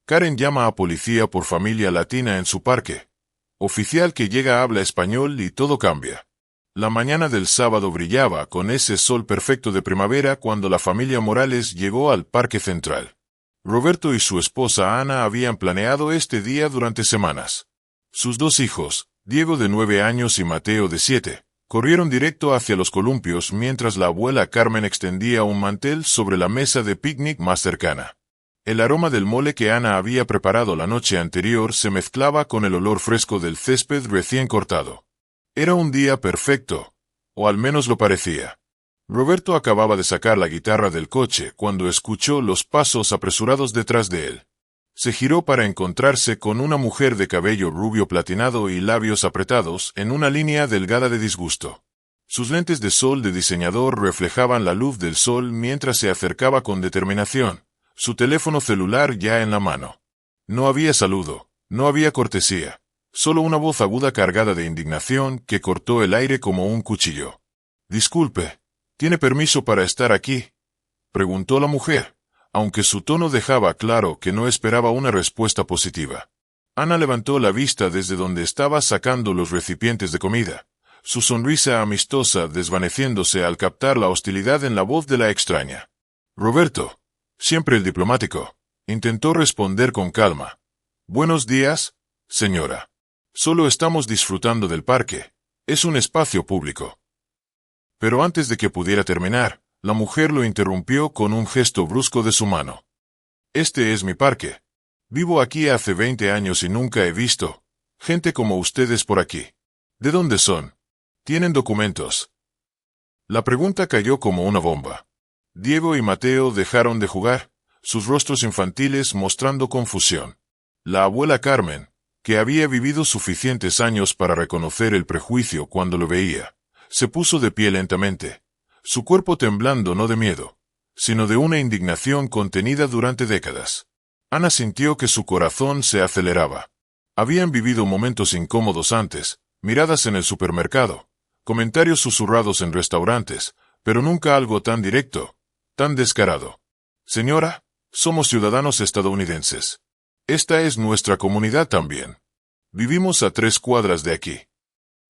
Karen llama a policía por familia latina en su parque. Oficial que llega habla español y todo cambia. La mañana del sábado brillaba con ese sol perfecto de primavera cuando la familia Morales llegó al Parque Central. Roberto y su esposa Ana habían planeado este día durante semanas. Sus dos hijos, Diego de 9 años y Mateo de 7, corrieron directo hacia los columpios mientras la abuela Carmen extendía un mantel sobre la mesa de picnic más cercana. El aroma del mole que Ana había preparado la noche anterior se mezclaba con el olor fresco del césped recién cortado. Era un día perfecto, o al menos lo parecía. Roberto acababa de sacar la guitarra del coche cuando escuchó los pasos apresurados detrás de él. Se giró para encontrarse con una mujer de cabello rubio platinado y labios apretados en una línea delgada de disgusto. Sus lentes de sol de diseñador reflejaban la luz del sol mientras se acercaba con determinación, su teléfono celular ya en la mano. No había saludo, no había cortesía, solo una voz aguda cargada de indignación que cortó el aire como un cuchillo. «Disculpe, ¿tiene permiso para estar aquí?», preguntó la mujer, aunque su tono dejaba claro que no esperaba una respuesta positiva. Ana levantó la vista desde donde estaba sacando los recipientes de comida, su sonrisa amistosa desvaneciéndose al captar la hostilidad en la voz de la extraña. Roberto, siempre el diplomático, intentó responder con calma. «Buenos días, señora. Solo estamos disfrutando del parque. Es un espacio público». Pero antes de que pudiera terminar, la mujer lo interrumpió con un gesto brusco de su mano. «Este es mi parque. Vivo aquí hace 20 años y nunca he visto gente como ustedes por aquí. ¿De dónde son? ¿Tienen documentos?». La pregunta cayó como una bomba. Diego y Mateo dejaron de jugar, sus rostros infantiles mostrando confusión. La abuela Carmen, que había vivido suficientes años para reconocer el prejuicio cuando lo veía, se puso de pie lentamente, su cuerpo temblando no de miedo, sino de una indignación contenida durante décadas. Ana sintió que su corazón se aceleraba. Habían vivido momentos incómodos antes, miradas en el supermercado, comentarios susurrados en restaurantes, pero nunca algo tan directo, tan descarado. «Señora, somos ciudadanos estadounidenses. Esta es nuestra comunidad también. Vivimos a 3 cuadras de aquí».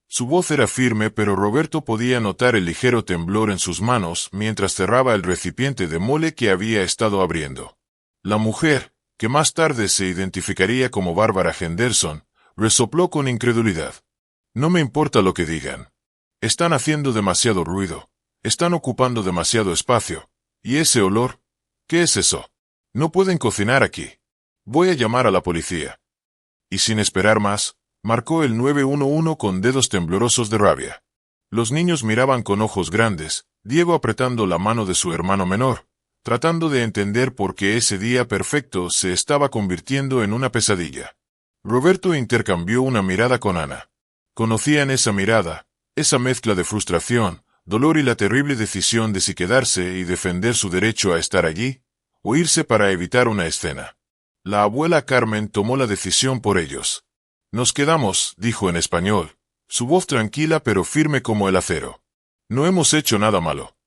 Su voz era firme, pero Roberto podía notar el ligero temblor en sus manos mientras cerraba el recipiente de mole que había estado abriendo. La mujer, que más tarde se identificaría como Bárbara Henderson, resopló con incredulidad. «No me importa lo que digan. Están haciendo demasiado ruido. Están ocupando demasiado espacio. ¿Y ese olor? ¿Qué es eso? No pueden cocinar aquí. Voy a llamar a la policía». Y sin esperar más, marcó el 911 con dedos temblorosos de rabia. Los niños miraban con ojos grandes, Diego apretando la mano de su hermano menor, tratando de entender por qué ese día perfecto se estaba convirtiendo en una pesadilla. Roberto intercambió una mirada con Ana. Conocían esa mirada, esa mezcla de frustración, dolor y la terrible decisión de si quedarse y defender su derecho a estar allí, o irse para evitar una escena. La abuela Carmen tomó la decisión por ellos. «Nos quedamos», dijo en español, su voz tranquila pero firme como el acero. «No hemos hecho nada malo».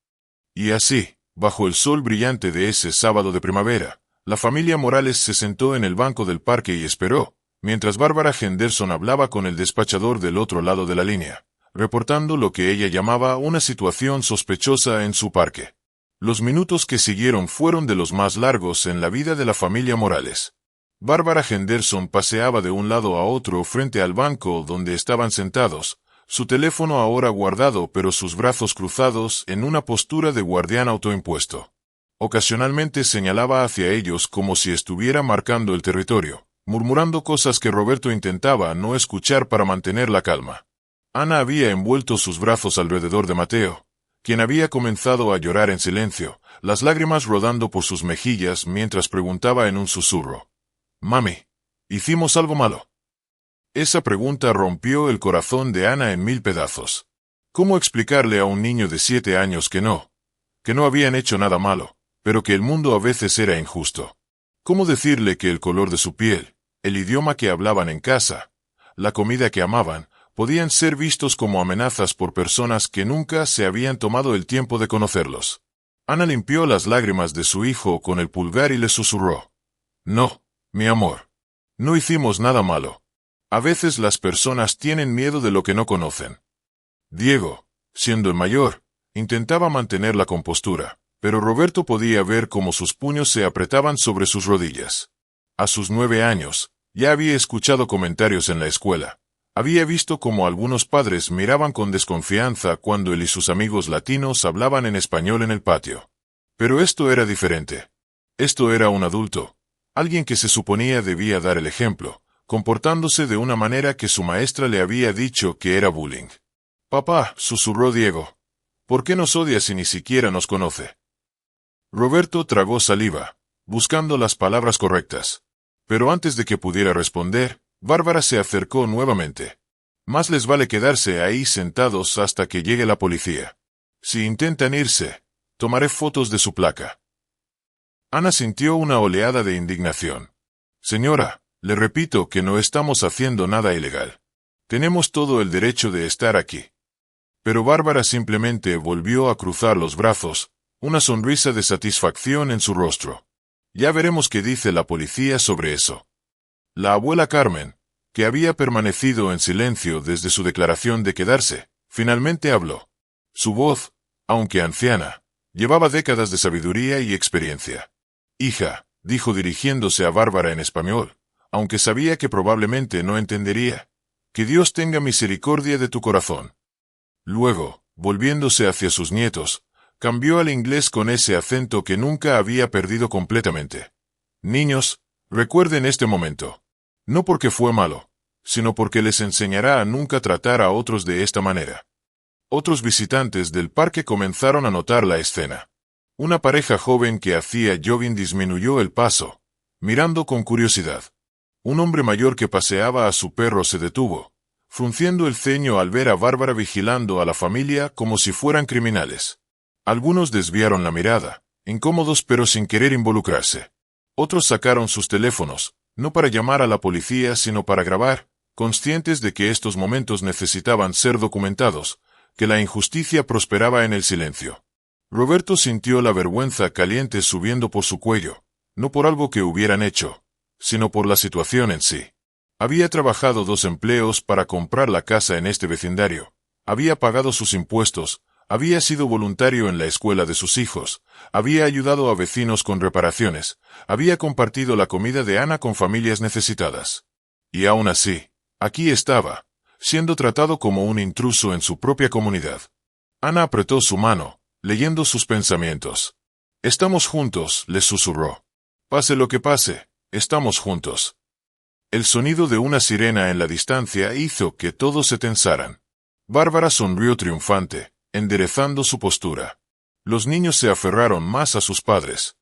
Y así, bajo el sol brillante de ese sábado de primavera, la familia Morales se sentó en el banco del parque y esperó, mientras Bárbara Henderson hablaba con el despachador del otro lado de la línea, reportando lo que ella llamaba una situación sospechosa en su parque. Los minutos que siguieron fueron de los más largos en la vida de la familia Morales. Bárbara Henderson paseaba de un lado a otro frente al banco donde estaban sentados, su teléfono ahora guardado pero sus brazos cruzados en una postura de guardián autoimpuesto. Ocasionalmente señalaba hacia ellos como si estuviera marcando el territorio, murmurando cosas que Roberto intentaba no escuchar para mantener la calma. Ana había envuelto sus brazos alrededor de Mateo, quien había comenzado a llorar en silencio, las lágrimas rodando por sus mejillas mientras preguntaba en un susurro. «Mami, ¿hicimos algo malo?». Esa pregunta rompió el corazón de Ana en 1000 pedazos. ¿Cómo explicarle a un niño de 7 años que no habían hecho nada malo, pero que el mundo a veces era injusto? ¿Cómo decirle que el color de su piel, el idioma que hablaban en casa, la comida que amaban, podían ser vistos como amenazas por personas que nunca se habían tomado el tiempo de conocerlos? Ana limpió las lágrimas de su hijo con el pulgar y le susurró. «No, Mi amor. No hicimos nada malo. A veces las personas tienen miedo de lo que no conocen. Diego, siendo el mayor, intentaba mantener la compostura, pero Roberto podía ver cómo sus puños se apretaban sobre sus rodillas. A sus 9 años, ya había escuchado comentarios en la escuela. Había visto cómo algunos padres miraban con desconfianza cuando él y sus amigos latinos hablaban en español en el patio. Pero esto era diferente. Esto era un adulto, alguien que se suponía debía dar el ejemplo, comportándose de una manera que su maestra le había dicho que era bullying. «Papá», susurró Diego, «¿por qué nos odia si ni siquiera nos conoce?» Roberto tragó saliva, buscando las palabras correctas. Pero antes de que pudiera responder, Bárbara se acercó nuevamente. «Más les vale quedarse ahí sentados hasta que llegue la policía. Si intentan irse, tomaré fotos de su placa». Ana sintió una oleada de indignación. «Señora, le repito que no estamos haciendo nada ilegal. Tenemos todo el derecho de estar aquí». Pero Bárbara simplemente volvió a cruzar los brazos, una sonrisa de satisfacción en su rostro. «Ya veremos qué dice la policía sobre eso». La abuela Carmen, que había permanecido en silencio desde su declaración de quedarse, finalmente habló. Su voz, aunque anciana, llevaba décadas de sabiduría y experiencia. «Hija», dijo dirigiéndose a Bárbara en español, aunque sabía que probablemente no entendería, «que Dios tenga misericordia de tu corazón». Luego, volviéndose hacia sus nietos, cambió al inglés con ese acento que nunca había perdido completamente. «Niños, recuerden este momento. No porque fue malo, sino porque les enseñará a nunca tratar a otros de esta manera». Otros visitantes del parque comenzaron a notar la escena. Una pareja joven que hacía jogging disminuyó el paso, mirando con curiosidad. Un hombre mayor que paseaba a su perro se detuvo, frunciendo el ceño al ver a Bárbara vigilando a la familia como si fueran criminales. Algunos desviaron la mirada, incómodos pero sin querer involucrarse. Otros sacaron sus teléfonos, no para llamar a la policía sino para grabar, conscientes de que estos momentos necesitaban ser documentados, que la injusticia prosperaba en el silencio. Roberto sintió la vergüenza caliente subiendo por su cuello, no por algo que hubieran hecho, sino por la situación en sí. Había trabajado 2 empleos para comprar la casa en este vecindario, había pagado sus impuestos, había sido voluntario en la escuela de sus hijos, había ayudado a vecinos con reparaciones, había compartido la comida de Ana con familias necesitadas. Y aún así, aquí estaba, siendo tratado como un intruso en su propia comunidad. Ana apretó su mano, leyendo sus pensamientos. «Estamos juntos», le susurró. «Pase lo que pase, estamos juntos». El sonido de una sirena en la distancia hizo que todos se tensaran. Bárbara sonrió triunfante, enderezando su postura. Los niños se aferraron más a sus padres.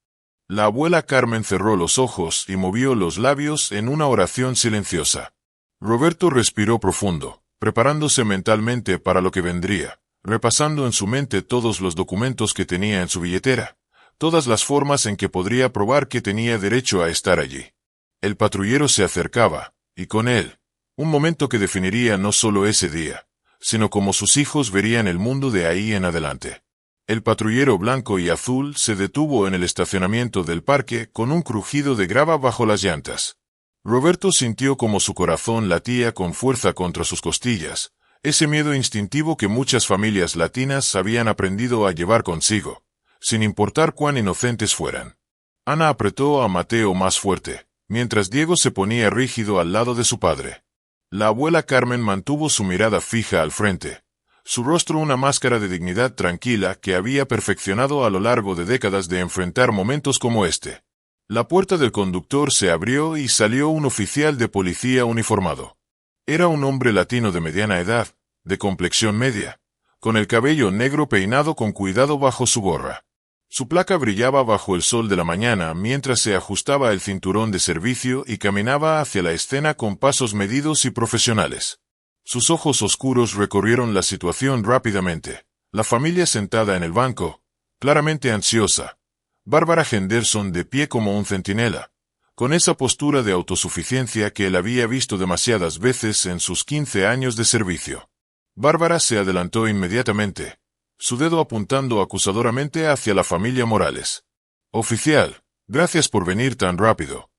La abuela Carmen cerró los ojos y movió los labios en una oración silenciosa. Roberto respiró profundo, preparándose mentalmente para lo que vendría, repasando en su mente todos los documentos que tenía en su billetera, todas las formas en que podría probar que tenía derecho a estar allí. El patrullero se acercaba, y con él, un momento que definiría no solo ese día, sino como sus hijos verían el mundo de ahí en adelante. El patrullero blanco y azul se detuvo en el estacionamiento del parque con un crujido de grava bajo las llantas. Roberto sintió como su corazón latía con fuerza contra sus costillas, ese miedo instintivo que muchas familias latinas habían aprendido a llevar consigo, sin importar cuán inocentes fueran. Ana apretó a Mateo más fuerte, mientras Diego se ponía rígido al lado de su padre. La abuela Carmen mantuvo su mirada fija al frente, su rostro una máscara de dignidad tranquila que había perfeccionado a lo largo de décadas de enfrentar momentos como este. La puerta del conductor se abrió y salió un oficial de policía uniformado. Era un hombre latino de mediana edad, de complexión media, con el cabello negro peinado con cuidado bajo su gorra. Su placa brillaba bajo el sol de la mañana mientras se ajustaba el cinturón de servicio y caminaba hacia la escena con pasos medidos y profesionales. Sus ojos oscuros recorrieron la situación rápidamente. La familia sentada en el banco, claramente ansiosa. Bárbara Henderson de pie como un centinela, con esa postura de autosuficiencia que él había visto demasiadas veces en sus 15 años de servicio. Bárbara se adelantó inmediatamente, su dedo apuntando acusadoramente hacia la familia Morales. «Oficial, gracias por venir tan rápido.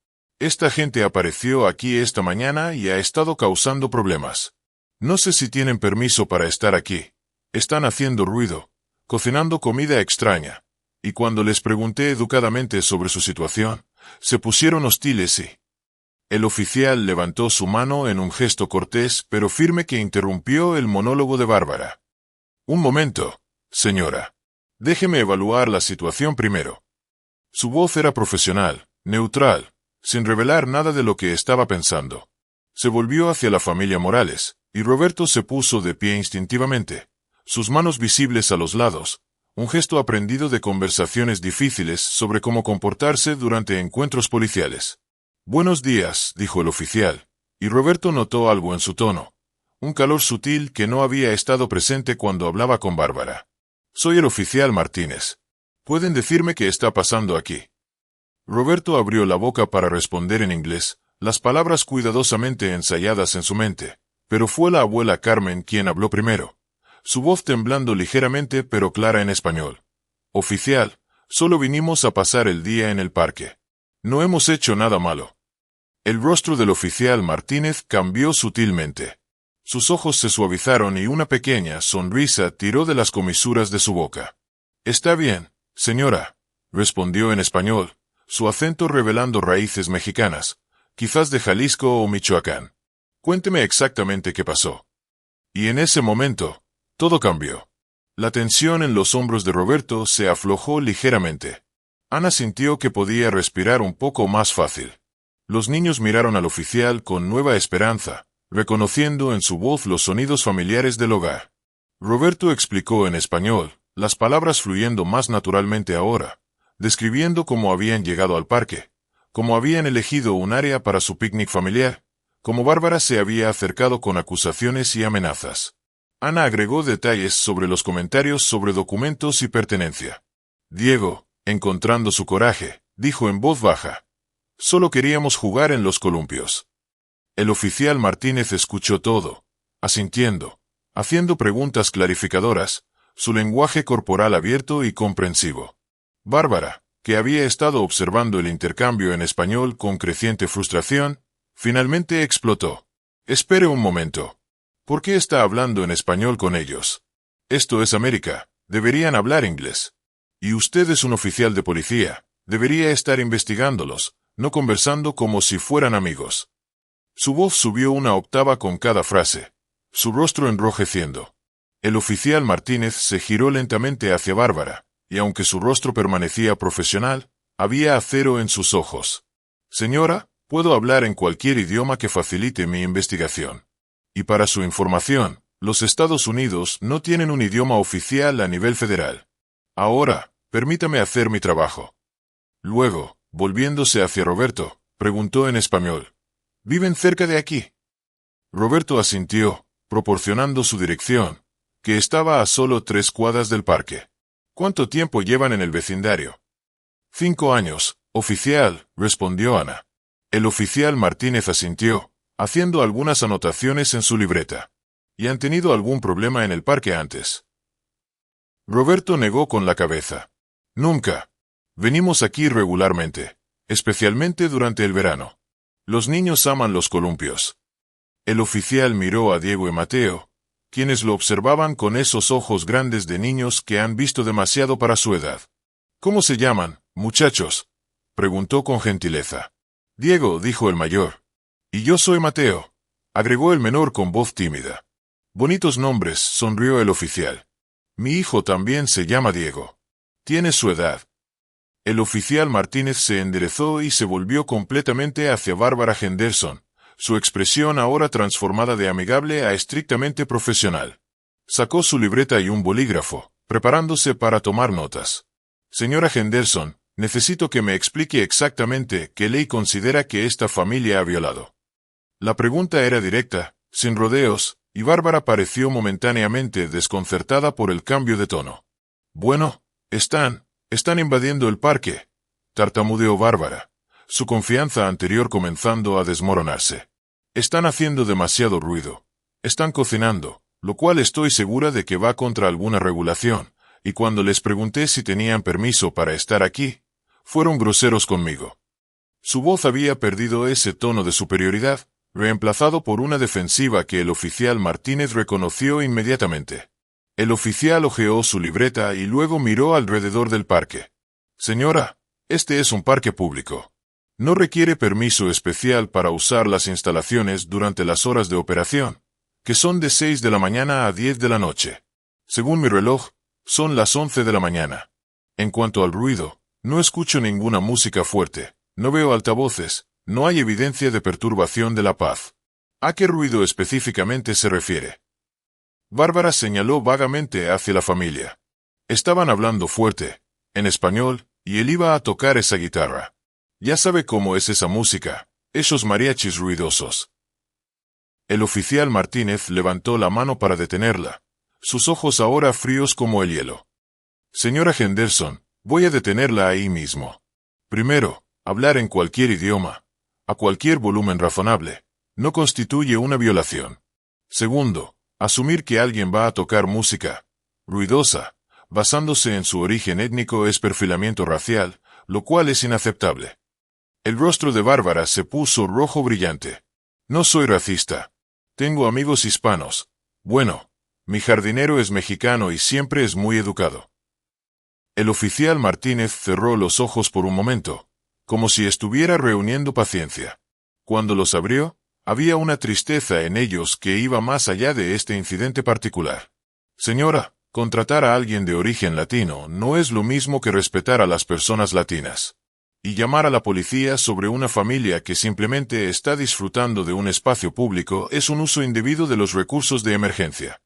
Esta gente apareció aquí esta mañana y ha estado causando problemas. No sé si tienen permiso para estar aquí. Están haciendo ruido, cocinando comida extraña. Y cuando les pregunté educadamente sobre su situación, se pusieron hostiles y... El oficial levantó su mano en un gesto cortés pero firme que interrumpió el monólogo de Bárbara. Un momento, señora. Déjeme evaluar la situación primero. Su voz era profesional, neutral, sin revelar nada de lo que estaba pensando. Se volvió hacia la familia Morales, y Roberto se puso de pie instintivamente, sus manos visibles a los lados, un gesto aprendido de conversaciones difíciles sobre cómo comportarse durante encuentros policiales. Buenos días, dijo el oficial, y Roberto notó algo en su tono, un calor sutil que no había estado presente cuando hablaba con Bárbara. Soy el oficial Martínez. ¿Pueden decirme qué está pasando aquí? Roberto abrió la boca para responder en inglés, las palabras cuidadosamente ensayadas en su mente, pero fue la abuela Carmen quien habló primero, su voz temblando ligeramente pero clara en español. Oficial, solo vinimos a pasar el día en el parque. No hemos hecho nada malo. El rostro del oficial Martínez cambió sutilmente. Sus ojos se suavizaron y una pequeña sonrisa tiró de las comisuras de su boca. Está bien, señora, respondió en español, su acento revelando raíces mexicanas, quizás de Jalisco o Michoacán. Cuénteme exactamente qué pasó. Y en ese momento, todo cambió. La tensión en los hombros de Roberto se aflojó ligeramente. Ana sintió que podía respirar un poco más fácil. Los niños miraron al oficial con nueva esperanza, reconociendo en su voz los sonidos familiares del hogar. Roberto explicó en español, las palabras fluyendo más naturalmente ahora, describiendo cómo habían llegado al parque, cómo habían elegido un área para su picnic familiar, cómo Bárbara se había acercado con acusaciones y amenazas. Ana agregó detalles sobre los comentarios sobre documentos y pertenencia. Diego, encontrando su coraje, dijo en voz baja: «Solo queríamos jugar en los columpios». El oficial Martínez escuchó todo, asintiendo, haciendo preguntas clarificadoras, su lenguaje corporal abierto y comprensivo. Bárbara, que había estado observando el intercambio en español con creciente frustración, finalmente explotó. «Espere un momento. ¿Por qué está hablando en español con ellos? Esto es América, deberían hablar inglés. Y usted es un oficial de policía, debería estar investigándolos, no conversando como si fueran amigos». Su voz subió una octava con cada frase, su rostro enrojeciendo. El oficial Martínez se giró lentamente hacia Bárbara, y aunque su rostro permanecía profesional, había acero en sus ojos. «Señora, puedo hablar en cualquier idioma que facilite mi investigación. Y para su información, los Estados Unidos no tienen un idioma oficial a nivel federal. Ahora, permítame hacer mi trabajo». Luego, volviéndose hacia Roberto, preguntó en español: «¿Viven cerca de aquí?». Roberto asintió, proporcionando su dirección, que estaba a solo 3 cuadras del parque. «¿Cuánto tiempo llevan en el vecindario?». 5 años, oficial, respondió Ana. El oficial Martínez asintió, haciendo algunas anotaciones en su libreta. ¿Y han tenido algún problema en el parque antes?». Roberto negó con la cabeza. «Nunca. Venimos aquí regularmente, especialmente durante el verano. Los niños aman los columpios». El oficial miró a Diego y Mateo, quienes lo observaban con esos ojos grandes de niños que han visto demasiado para su edad. «¿Cómo se llaman, muchachos?», preguntó con gentileza. «Diego», dijo el mayor. «Y yo soy Mateo», agregó el menor con voz tímida. «Bonitos nombres», sonrió el oficial. «Mi hijo también se llama Diego. Tiene su edad». El oficial Martínez se enderezó y se volvió completamente hacia Bárbara Henderson, su expresión ahora transformada de amigable a estrictamente profesional. Sacó su libreta y un bolígrafo, preparándose para tomar notas. «Señora Henderson, necesito que me explique exactamente qué ley considera que esta familia ha violado». La pregunta era directa, sin rodeos, y Bárbara pareció momentáneamente desconcertada por el cambio de tono. «Bueno, están invadiendo el parque», tartamudeó Bárbara, su confianza anterior comenzando a desmoronarse. «Están haciendo demasiado ruido. Están cocinando, lo cual estoy segura de que va contra alguna regulación, y cuando les pregunté si tenían permiso para estar aquí, fueron groseros conmigo». Su voz había perdido ese tono de superioridad, reemplazado por una defensiva que el oficial Martínez reconoció inmediatamente. El oficial hojeó su libreta y luego miró alrededor del parque. Señora, este es un parque público. No requiere permiso especial para usar las instalaciones durante las horas de operación, que son de 6 de la mañana a 10 de la noche. Según mi reloj, son las 11 de la mañana. En cuanto al ruido, no escucho ninguna música fuerte, no veo altavoces, no hay evidencia de perturbación de la paz. ¿A qué ruido específicamente se refiere? Bárbara señaló vagamente hacia la familia. Estaban hablando fuerte, en español, y él iba a tocar esa guitarra. Ya sabe cómo es esa música, esos mariachis ruidosos. El oficial Martínez levantó la mano para detenerla, sus ojos ahora fríos como el hielo. Señora Henderson, voy a detenerla ahí mismo. Primero, hablar en cualquier idioma, a cualquier volumen razonable, no constituye una violación. Segundo, asumir que alguien va a tocar música ruidosa, basándose en su origen étnico es perfilamiento racial, lo cual es inaceptable. El rostro de Bárbara se puso rojo brillante. No soy racista. Tengo amigos hispanos. Bueno, mi jardinero es mexicano y siempre es muy educado. El oficial Martínez cerró los ojos por un momento, como si estuviera reuniendo paciencia. Cuando los abrió, había una tristeza en ellos que iba más allá de este incidente particular. Señora, contratar a alguien de origen latino no es lo mismo que respetar a las personas latinas. Y llamar a la policía sobre una familia que simplemente está disfrutando de un espacio público es un uso indebido de los recursos de emergencia.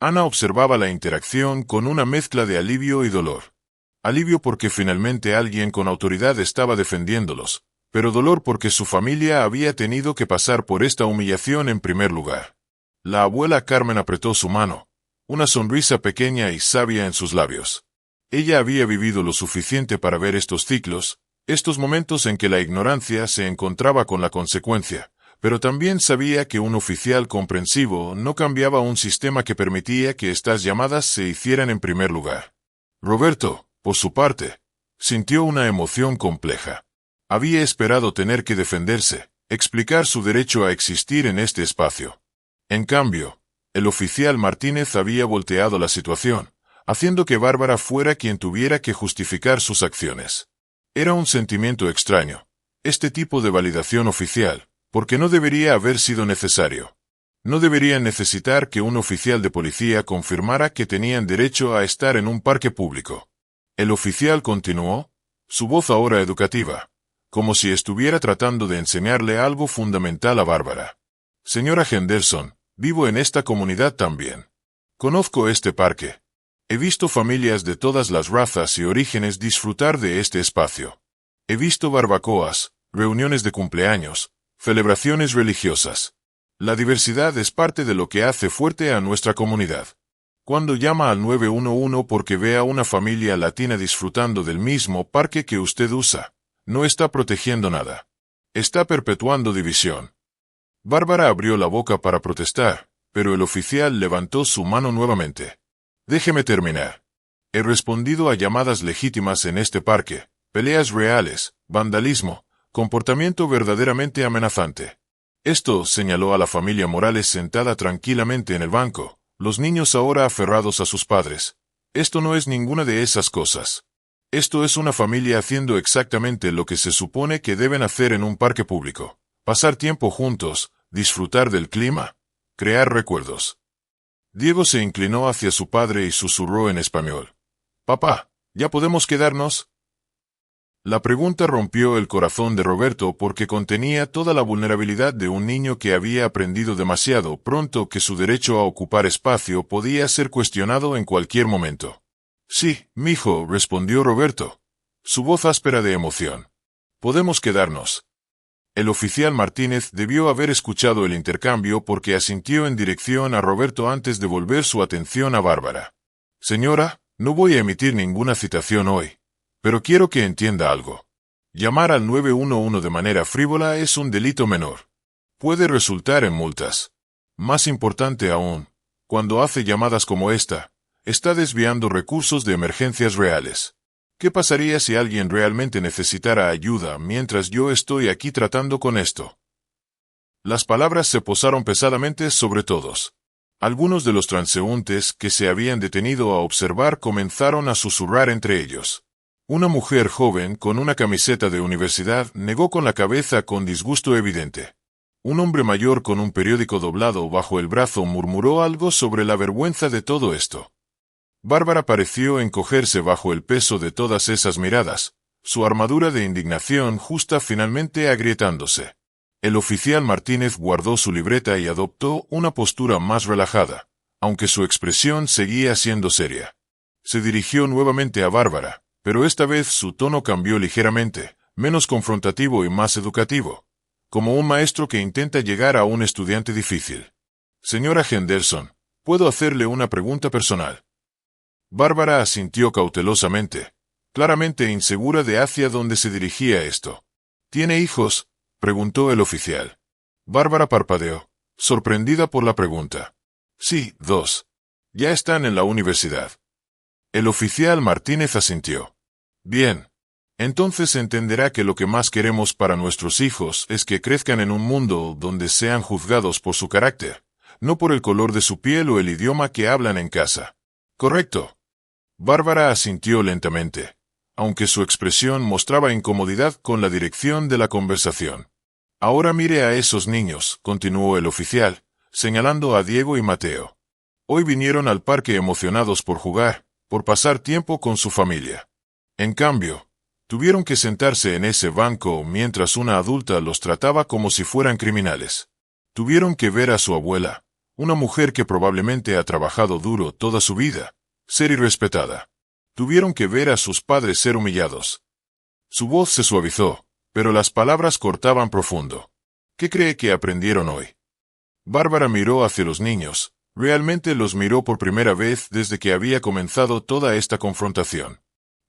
Ana observaba la interacción con una mezcla de alivio y dolor. Alivio porque finalmente alguien con autoridad estaba defendiéndolos, pero dolor porque su familia había tenido que pasar por esta humillación en primer lugar. La abuela Carmen apretó su mano, una sonrisa pequeña y sabia en sus labios. Ella había vivido lo suficiente para ver estos ciclos, estos momentos en que la ignorancia se encontraba con la consecuencia, pero también sabía que un oficial comprensivo no cambiaba un sistema que permitía que estas llamadas se hicieran en primer lugar. Roberto, por su parte, sintió una emoción compleja. Había esperado tener que defenderse, explicar su derecho a existir en este espacio. En cambio, el oficial Martínez había volteado la situación, haciendo que Bárbara fuera quien tuviera que justificar sus acciones. Era un sentimiento extraño, este tipo de validación oficial, porque no debería haber sido necesario. No deberían necesitar que un oficial de policía confirmara que tenían derecho a estar en un parque público. El oficial continuó, su voz ahora educativa, como si estuviera tratando de enseñarle algo fundamental a Bárbara. Señora Henderson, vivo en esta comunidad también. Conozco este parque. He visto familias de todas las razas y orígenes disfrutar de este espacio. He visto barbacoas, reuniones de cumpleaños, celebraciones religiosas. La diversidad es parte de lo que hace fuerte a nuestra comunidad. Cuando llama al 911 porque ve a una familia latina disfrutando del mismo parque que usted usa, no está protegiendo nada. Está perpetuando división. Bárbara abrió la boca para protestar, pero el oficial levantó su mano nuevamente. Déjeme terminar. He respondido a llamadas legítimas en este parque, peleas reales, vandalismo, comportamiento verdaderamente amenazante. Esto señaló a la familia Morales sentada tranquilamente en el banco, los niños ahora aferrados a sus padres. Esto no es ninguna de esas cosas. Esto es una familia haciendo exactamente lo que se supone que deben hacer en un parque público. Pasar tiempo juntos, disfrutar del clima, crear recuerdos. Diego se inclinó hacia su padre y susurró en español. «Papá, ¿ya podemos quedarnos?» La pregunta rompió el corazón de Roberto porque contenía toda la vulnerabilidad de un niño que había aprendido demasiado pronto que su derecho a ocupar espacio podía ser cuestionado en cualquier momento. «Sí, mijo», respondió Roberto, su voz áspera de emoción. «Podemos quedarnos». El oficial Martínez debió haber escuchado el intercambio porque asintió en dirección a Roberto antes de volver su atención a Bárbara. «Señora, no voy a emitir ninguna citación hoy, pero quiero que entienda algo. Llamar al 911 de manera frívola es un delito menor. Puede resultar en multas. Más importante aún, cuando hace llamadas como esta, está desviando recursos de emergencias reales. ¿Qué pasaría si alguien realmente necesitara ayuda mientras yo estoy aquí tratando con esto? Las palabras se posaron pesadamente sobre todos. Algunos de los transeúntes que se habían detenido a observar comenzaron a susurrar entre ellos. Una mujer joven con una camiseta de universidad negó con la cabeza con disgusto evidente. Un hombre mayor con un periódico doblado bajo el brazo murmuró algo sobre la vergüenza de todo esto. Bárbara pareció encogerse bajo el peso de todas esas miradas, su armadura de indignación justa finalmente agrietándose. El oficial Martínez guardó su libreta y adoptó una postura más relajada, aunque su expresión seguía siendo seria. Se dirigió nuevamente a Bárbara, pero esta vez su tono cambió ligeramente, menos confrontativo y más educativo, como un maestro que intenta llegar a un estudiante difícil. Señora Henderson, ¿puedo hacerle una pregunta personal? Bárbara asintió cautelosamente, claramente insegura de hacia dónde se dirigía esto. ¿Tiene hijos?, preguntó el oficial. Bárbara parpadeó, sorprendida por la pregunta. Sí, 2. Ya están en la universidad. El oficial Martínez asintió. Bien. Entonces entenderá que lo que más queremos para nuestros hijos es que crezcan en un mundo donde sean juzgados por su carácter, no por el color de su piel o el idioma que hablan en casa. ¿Correcto? Bárbara asintió lentamente, aunque su expresión mostraba incomodidad con la dirección de la conversación. Ahora mire a esos niños, continuó el oficial, señalando a Diego y Mateo. Hoy vinieron al parque emocionados por jugar, por pasar tiempo con su familia. En cambio, tuvieron que sentarse en ese banco mientras una adulta los trataba como si fueran criminales. Tuvieron que ver a su abuela, una mujer que probablemente ha trabajado duro toda su vida, ser irrespetada. Tuvieron que ver a sus padres ser humillados. Su voz se suavizó, pero las palabras cortaban profundo. ¿Qué cree que aprendieron hoy? Bárbara miró hacia los niños, realmente los miró por primera vez desde que había comenzado toda esta confrontación.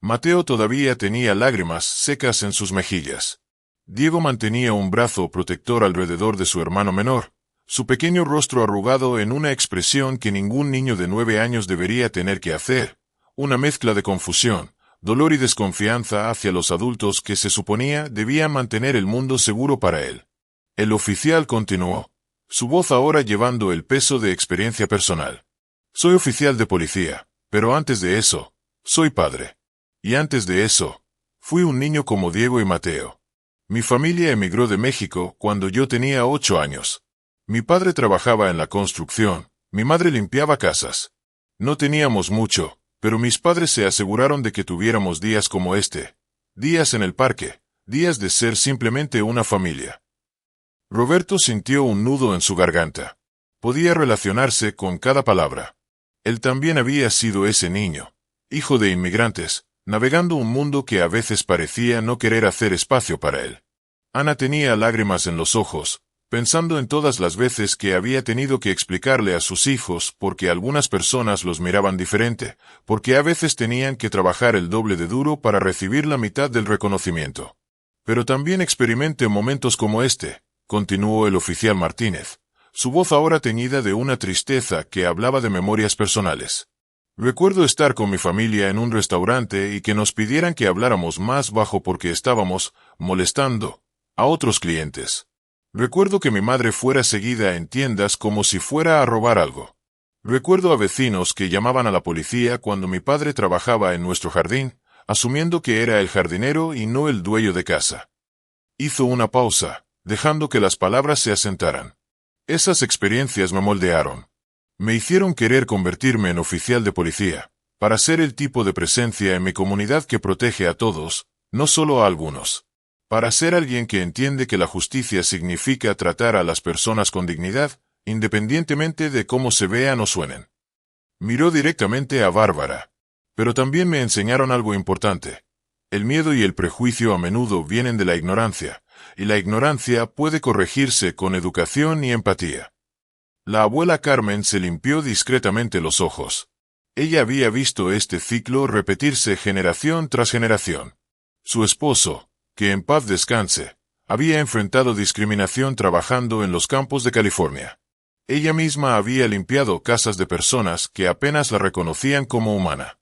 Mateo todavía tenía lágrimas secas en sus mejillas. Diego mantenía un brazo protector alrededor de su hermano menor, su pequeño rostro arrugado en una expresión que ningún niño de 9 años debería tener que hacer, una mezcla de confusión, dolor y desconfianza hacia los adultos que se suponía debían mantener el mundo seguro para él. El oficial continuó, su voz ahora llevando el peso de experiencia personal. Soy oficial de policía, pero antes de eso, soy padre. Y antes de eso, fui un niño como Diego y Mateo. Mi familia emigró de México cuando yo tenía 8 años. Mi padre trabajaba en la construcción, mi madre limpiaba casas. No teníamos mucho, pero mis padres se aseguraron de que tuviéramos días como este, días en el parque, días de ser simplemente una familia. Roberto sintió un nudo en su garganta. Podía relacionarse con cada palabra. Él también había sido ese niño, hijo de inmigrantes, navegando un mundo que a veces parecía no querer hacer espacio para él. Ana tenía lágrimas en los ojos, pensando en todas las veces que había tenido que explicarle a sus hijos por qué algunas personas los miraban diferente, porque a veces tenían que trabajar el doble de duro para recibir la mitad del reconocimiento. Pero también experimenté momentos como este, continuó el oficial Martínez, su voz ahora teñida de una tristeza que hablaba de memorias personales. Recuerdo estar con mi familia en un restaurante y que nos pidieran que habláramos más bajo porque estábamos molestando a otros clientes. Recuerdo que mi madre fuera seguida en tiendas como si fuera a robar algo. Recuerdo a vecinos que llamaban a la policía cuando mi padre trabajaba en nuestro jardín, asumiendo que era el jardinero y no el dueño de casa. Hizo una pausa, dejando que las palabras se asentaran. Esas experiencias me moldearon. Me hicieron querer convertirme en oficial de policía, para ser el tipo de presencia en mi comunidad que protege a todos, no solo a algunos. Para ser alguien que entiende que la justicia significa tratar a las personas con dignidad, independientemente de cómo se vean o suenen. Miró directamente a Bárbara. Pero también me enseñaron algo importante. El miedo y el prejuicio a menudo vienen de la ignorancia, y la ignorancia puede corregirse con educación y empatía. La abuela Carmen se limpió discretamente los ojos. Ella había visto este ciclo repetirse generación tras generación. Su esposo, que en paz descanse, había enfrentado discriminación trabajando en los campos de California. Ella misma había limpiado casas de personas que apenas la reconocían como humana.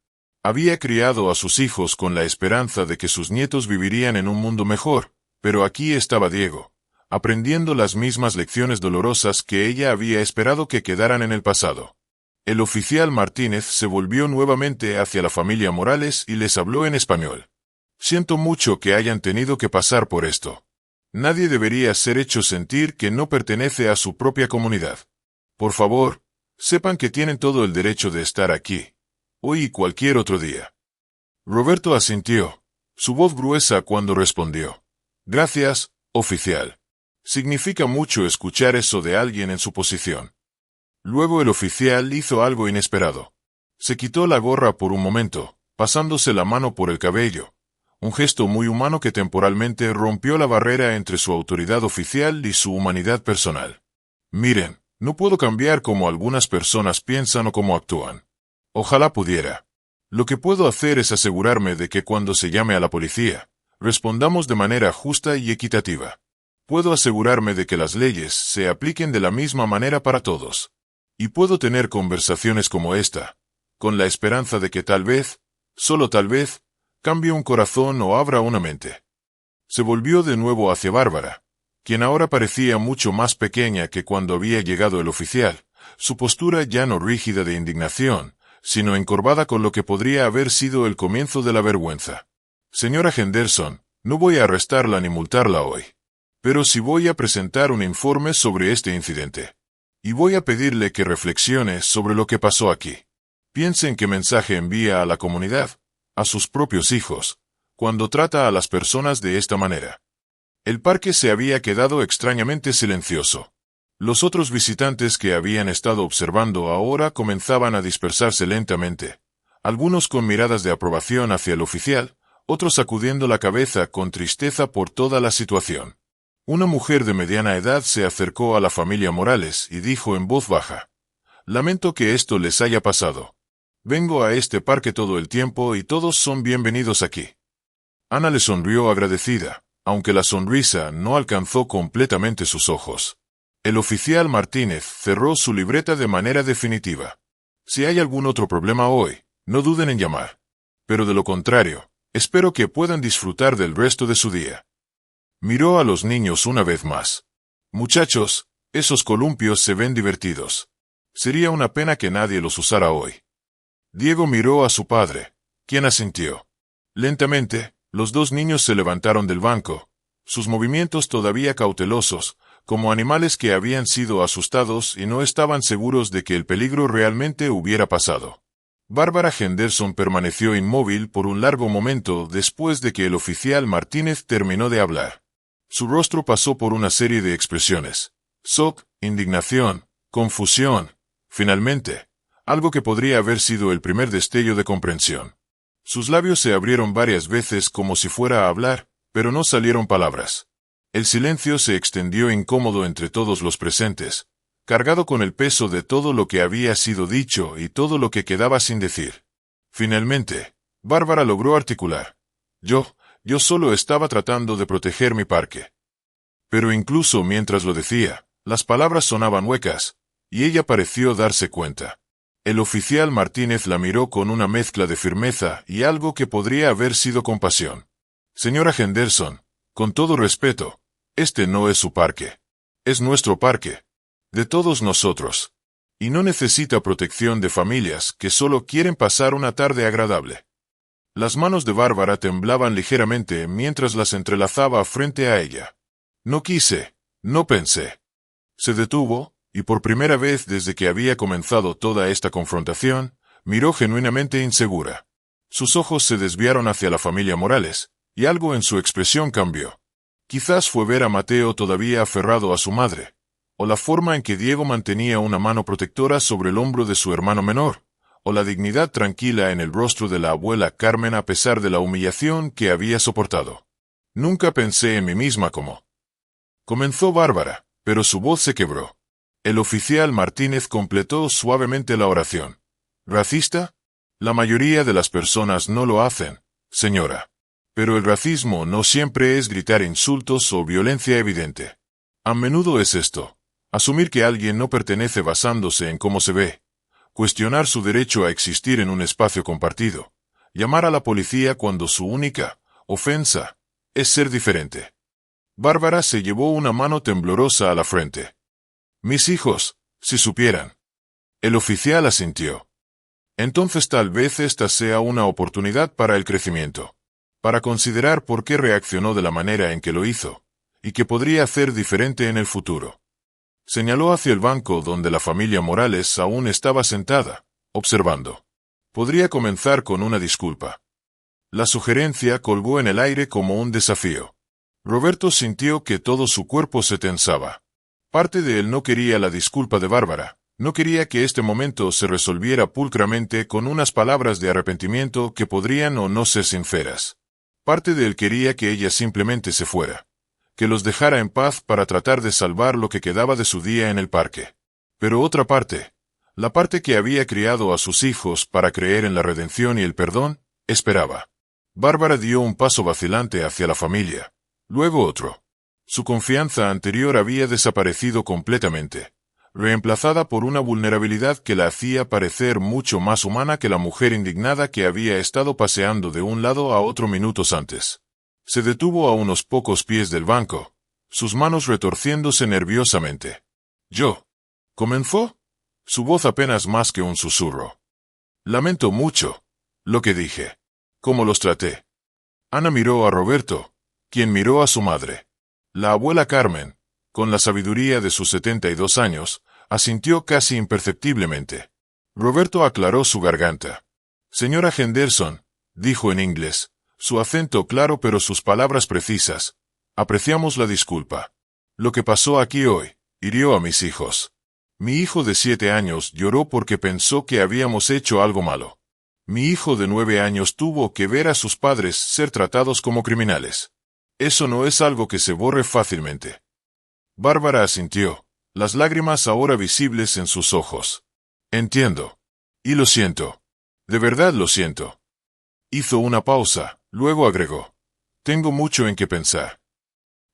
Había criado a sus hijos con la esperanza de que sus nietos vivirían en un mundo mejor, pero aquí estaba Diego, aprendiendo las mismas lecciones dolorosas que ella había esperado que quedaran en el pasado. El oficial Martínez se volvió nuevamente hacia la familia Morales y les habló en español. Siento mucho que hayan tenido que pasar por esto. Nadie debería ser hecho sentir que no pertenece a su propia comunidad. Por favor, sepan que tienen todo el derecho de estar aquí, hoy y cualquier otro día. Roberto asintió, su voz gruesa cuando respondió. Gracias, oficial. Significa mucho escuchar eso de alguien en su posición. Luego el oficial hizo algo inesperado. Se quitó la gorra por un momento, pasándose la mano por el cabello. Un gesto muy humano que temporalmente rompió la barrera entre su autoridad oficial y su humanidad personal. Miren, no puedo cambiar cómo algunas personas piensan o cómo actúan. Ojalá pudiera. Lo que puedo hacer es asegurarme de que cuando se llame a la policía, respondamos de manera justa y equitativa. Puedo asegurarme de que las leyes se apliquen de la misma manera para todos. Y puedo tener conversaciones como esta, con la esperanza de que tal vez, solo tal vez, cambie un corazón o abra una mente. Se volvió de nuevo hacia Bárbara, quien ahora parecía mucho más pequeña que cuando había llegado el oficial, su postura ya no rígida de indignación, sino encorvada con lo que podría haber sido el comienzo de la vergüenza. Señora Henderson, no voy a arrestarla ni multarla hoy. Pero sí voy a presentar un informe sobre este incidente. Y voy a pedirle que reflexione sobre lo que pasó aquí. Piensen qué mensaje envía a la comunidad, a sus propios hijos, cuando trata a las personas de esta manera. El parque se había quedado extrañamente silencioso. Los otros visitantes que habían estado observando ahora comenzaban a dispersarse lentamente, algunos con miradas de aprobación hacia el oficial, otros sacudiendo la cabeza con tristeza por toda la situación. Una mujer de mediana edad se acercó a la familia Morales y dijo en voz baja: «Lamento que esto les haya pasado. Vengo a este parque todo el tiempo y todos son bienvenidos aquí». Ana le sonrió agradecida, aunque la sonrisa no alcanzó completamente sus ojos. El oficial Martínez cerró su libreta de manera definitiva. Si hay algún otro problema hoy, no duden en llamar. Pero de lo contrario, espero que puedan disfrutar del resto de su día. Miró a los niños una vez más. Muchachos, esos columpios se ven divertidos. Sería una pena que nadie los usara hoy. Diego miró a su padre, quien asintió. Lentamente, los dos niños se levantaron del banco, sus movimientos todavía cautelosos, como animales que habían sido asustados y no estaban seguros de que el peligro realmente hubiera pasado. Bárbara Henderson permaneció inmóvil por un largo momento después de que el oficial Martínez terminó de hablar. Su rostro pasó por una serie de expresiones: shock, indignación, confusión, finalmente, algo que podría haber sido el primer destello de comprensión. Sus labios se abrieron varias veces como si fuera a hablar, pero no salieron palabras. El silencio se extendió incómodo entre todos los presentes, cargado con el peso de todo lo que había sido dicho y todo lo que quedaba sin decir. Finalmente, Bárbara logró articular: Yo solo estaba tratando de proteger mi parque. Pero incluso mientras lo decía, las palabras sonaban huecas, y ella pareció darse cuenta. El oficial Martínez la miró con una mezcla de firmeza y algo que podría haber sido compasión. Señora Henderson, con todo respeto, este no es su parque. Es nuestro parque. De todos nosotros. Y no necesita protección de familias que solo quieren pasar una tarde agradable. Las manos de Bárbara temblaban ligeramente mientras las entrelazaba frente a ella. No quise, no pensé. Se detuvo, y por primera vez desde que había comenzado toda esta confrontación, miró genuinamente insegura. Sus ojos se desviaron hacia la familia Morales, y algo en su expresión cambió. Quizás fue ver a Mateo todavía aferrado a su madre, o la forma en que Diego mantenía una mano protectora sobre el hombro de su hermano menor, o la dignidad tranquila en el rostro de la abuela Carmen a pesar de la humillación que había soportado. Nunca pensé en mí misma como... Comenzó Bárbara, pero su voz se quebró. El oficial Martínez completó suavemente la oración. ¿Racista? La mayoría de las personas no lo hacen, señora. Pero el racismo no siempre es gritar insultos o violencia evidente. A menudo es esto: asumir que alguien no pertenece basándose en cómo se ve, cuestionar su derecho a existir en un espacio compartido, llamar a la policía cuando su única ofensa es ser diferente. Bárbara se llevó una mano temblorosa a la frente. Mis hijos, si supieran. El oficial asintió. Entonces tal vez esta sea una oportunidad para el crecimiento. Para considerar por qué reaccionó de la manera en que lo hizo, y que podría hacer diferente en el futuro. Señaló hacia el banco donde la familia Morales aún estaba sentada, observando. Podría comenzar con una disculpa. La sugerencia colgó en el aire como un desafío. Roberto sintió que todo su cuerpo se tensaba. Parte de él no quería la disculpa de Bárbara, no quería que este momento se resolviera pulcramente con unas palabras de arrepentimiento que podrían o no ser sinceras. Parte de él quería que ella simplemente se fuera, que los dejara en paz para tratar de salvar lo que quedaba de su día en el parque. Pero otra parte, la parte que había criado a sus hijos para creer en la redención y el perdón, esperaba. Bárbara dio un paso vacilante hacia la familia, luego otro. Su confianza anterior había desaparecido completamente, reemplazada por una vulnerabilidad que la hacía parecer mucho más humana que la mujer indignada que había estado paseando de un lado a otro minutos antes. Se detuvo a unos pocos pies del banco, sus manos retorciéndose nerviosamente. «Yo», comenzó, su voz apenas más que un susurro. «Lamento mucho lo que dije. ¿Cómo los traté?» Ana miró a Roberto, quien miró a su madre. La abuela Carmen, con la sabiduría de sus 72 años, asintió casi imperceptiblemente. Roberto aclaró su garganta. «Señora Henderson», dijo en inglés, su acento claro pero sus palabras precisas, «apreciamos la disculpa. Lo que pasó aquí hoy hirió a mis hijos. Mi hijo de 7 años lloró porque pensó que habíamos hecho algo malo. Mi hijo de 9 años tuvo que ver a sus padres ser tratados como criminales. Eso no es algo que se borre fácilmente». Bárbara asintió, las lágrimas ahora visibles en sus ojos. «Entiendo. Y lo siento. De verdad lo siento». Hizo una pausa, luego agregó. «Tengo mucho en qué pensar».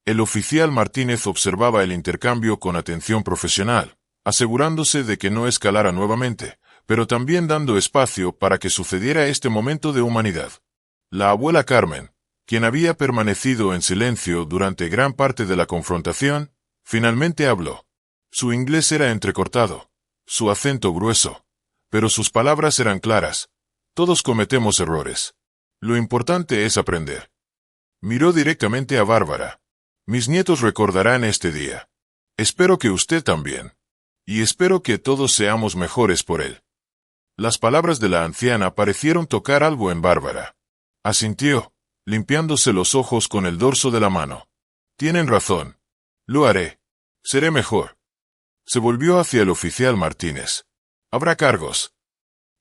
El oficial Martínez observaba el intercambio con atención profesional, asegurándose de que no escalara nuevamente, pero también dando espacio para que sucediera este momento de humanidad. La abuela Carmen, quien había permanecido en silencio durante gran parte de la confrontación, finalmente habló. Su inglés era entrecortado, su acento grueso, pero sus palabras eran claras. Todos cometemos errores. Lo importante es aprender. Miró directamente a Bárbara. «Mis nietos recordarán este día. Espero que usted también. Y espero que todos seamos mejores por él». Las palabras de la anciana parecieron tocar algo en Bárbara. Asintió, limpiándose los ojos con el dorso de la mano. «Tienen razón. Lo haré. Seré mejor». Se volvió hacia el oficial Martínez. «¿Habrá cargos?»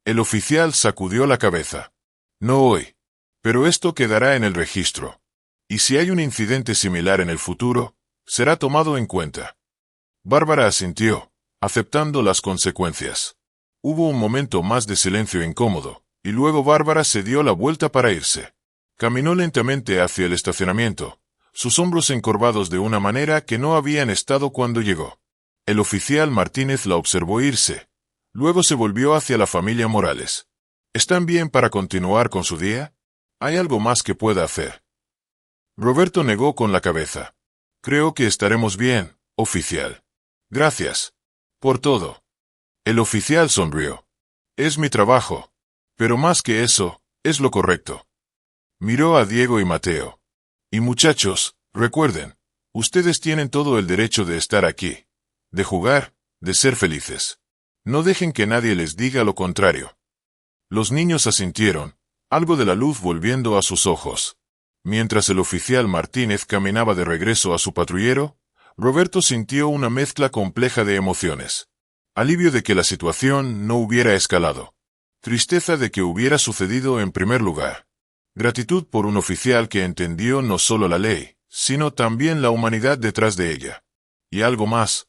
El oficial sacudió la cabeza. «No hoy. Pero esto quedará en el registro. Y si hay un incidente similar en el futuro, será tomado en cuenta». Bárbara asintió, aceptando las consecuencias. Hubo un momento más de silencio incómodo, y luego Bárbara se dio la vuelta para irse. Caminó lentamente hacia el estacionamiento, sus hombros encorvados de una manera que no habían estado cuando llegó. El oficial Martínez la observó irse. Luego se volvió hacia la familia Morales. «¿Están bien para continuar con su día? ¿Hay algo más que pueda hacer?» Roberto negó con la cabeza. «Creo que estaremos bien, oficial. Gracias. Por todo». El oficial sonrió. «Es mi trabajo. Pero más que eso, es lo correcto». Miró a Diego y Mateo. «Y muchachos, recuerden, ustedes tienen todo el derecho de estar aquí, de jugar, de ser felices. No dejen que nadie les diga lo contrario». Los niños asintieron, algo de la luz volviendo a sus ojos. Mientras el oficial Martínez caminaba de regreso a su patrullero, Roberto sintió una mezcla compleja de emociones. Alivio de que la situación no hubiera escalado. Tristeza de que hubiera sucedido en primer lugar. Gratitud por un oficial que entendió no solo la ley, sino también la humanidad detrás de ella. Y algo más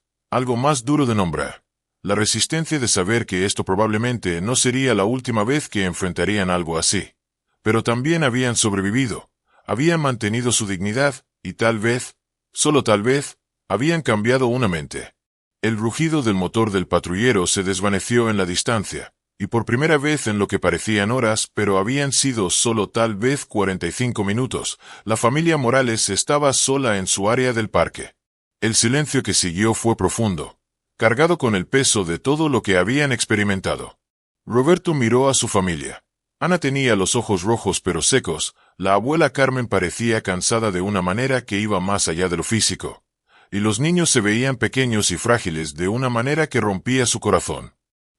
duro de nombrar. La resistencia de saber que esto probablemente no sería la última vez que enfrentarían algo así. Pero también habían sobrevivido, habían mantenido su dignidad, y tal vez, solo tal vez, habían cambiado una mente. El rugido del motor del patrullero se desvaneció en la distancia, Y por primera vez en lo que parecían horas, pero habían sido solo tal vez 45 minutos, la familia Morales estaba sola en su área del parque. El silencio que siguió fue profundo, cargado con el peso de todo lo que habían experimentado. Roberto miró a su familia. Ana tenía los ojos rojos pero secos, la abuela Carmen parecía cansada de una manera que iba más allá de lo físico, y los niños se veían pequeños y frágiles de una manera que rompía su corazón.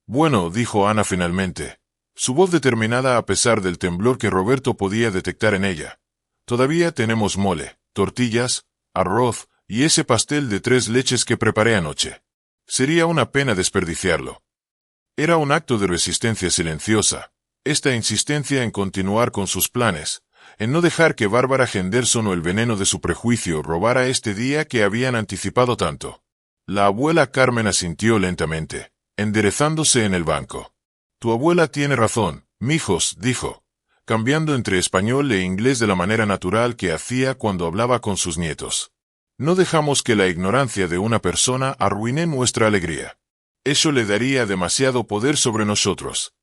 Bueno, dijo Ana finalmente, su voz determinada a pesar del temblor que Roberto podía detectar en ella. Todavía tenemos mole, tortillas, arroz y ese pastel de 3 leches que preparé anoche. Sería una pena desperdiciarlo. Era un acto de resistencia silenciosa, esta insistencia en continuar con sus planes, en no dejar que Bárbara Henderson o el veneno de su prejuicio robara este día que habían anticipado tanto. La abuela Carmen asintió lentamente, enderezándose en el banco. Tu abuela tiene razón, mijos, dijo, cambiando entre español e inglés de la manera natural que hacía cuando hablaba con sus nietos. No dejamos que la ignorancia de una persona arruine nuestra alegría. Eso le daría demasiado poder sobre nosotros.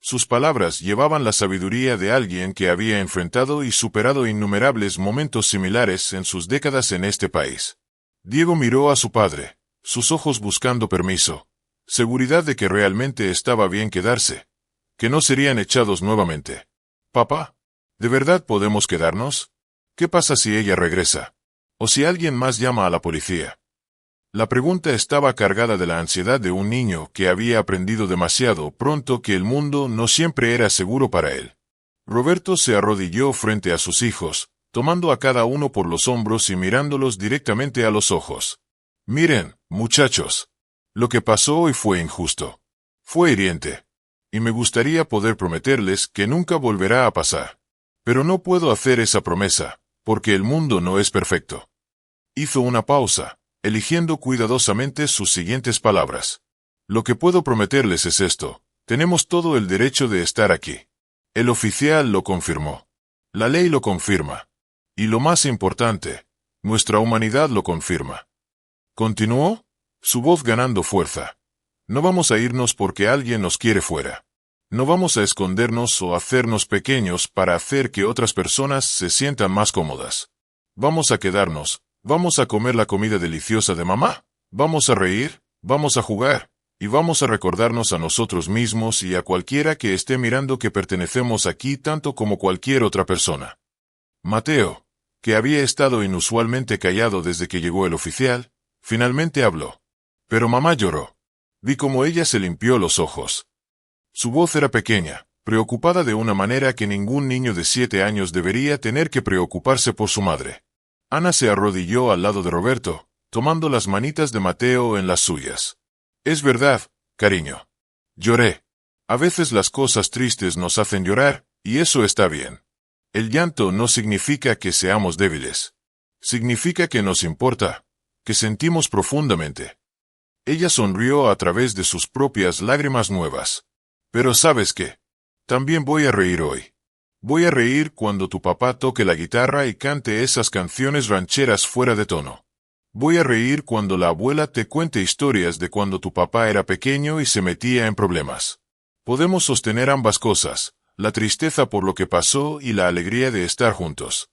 Sus palabras llevaban la sabiduría de alguien que había enfrentado y superado innumerables momentos similares en sus décadas en este país. Diego miró a su padre, sus ojos buscando permiso, seguridad de que realmente estaba bien quedarse, que no serían echados nuevamente. Papá, ¿de verdad podemos quedarnos? ¿Qué pasa si ella regresa? ¿O si alguien más llama a la policía? La pregunta estaba cargada de la ansiedad de un niño que había aprendido demasiado pronto que el mundo no siempre era seguro para él. Roberto se arrodilló frente a sus hijos, tomando a cada uno por los hombros y mirándolos directamente a los ojos. Miren, muchachos. Lo que pasó hoy fue injusto. Fue hiriente. Y me gustaría poder prometerles que nunca volverá a pasar. Pero no puedo hacer esa promesa, porque el mundo no es perfecto. Hizo una pausa, eligiendo cuidadosamente sus siguientes palabras. Lo que puedo prometerles es esto: tenemos todo el derecho de estar aquí. El oficial lo confirmó. La ley lo confirma. Y lo más importante, nuestra humanidad lo confirma. ¿Continuó? Su voz ganando fuerza. No vamos a irnos porque alguien nos quiere fuera. No vamos a escondernos o hacernos pequeños para hacer que otras personas se sientan más cómodas. Vamos a quedarnos. Vamos a comer la comida deliciosa de mamá, vamos a reír, vamos a jugar, y vamos a recordarnos a nosotros mismos y a cualquiera que esté mirando que pertenecemos aquí tanto como cualquier otra persona. Mateo, que había estado inusualmente callado desde que llegó el oficial, finalmente habló. Pero mamá lloró. Vi cómo ella se limpió los ojos. Su voz era pequeña, preocupada de una manera que ningún niño de 7 años debería tener que preocuparse por su madre. Ana se arrodilló al lado de Roberto, tomando las manitas de Mateo en las suyas. Es verdad, cariño. Lloré. A veces las cosas tristes nos hacen llorar, y eso está bien. El llanto no significa que seamos débiles. Significa que nos importa, que sentimos profundamente. Ella sonrió a través de sus propias lágrimas nuevas. Pero ¿sabes qué? También voy a reír hoy. Voy a reír cuando tu papá toque la guitarra y cante esas canciones rancheras fuera de tono. Voy a reír cuando la abuela te cuente historias de cuando tu papá era pequeño y se metía en problemas. Podemos sostener ambas cosas, la tristeza por lo que pasó y la alegría de estar juntos.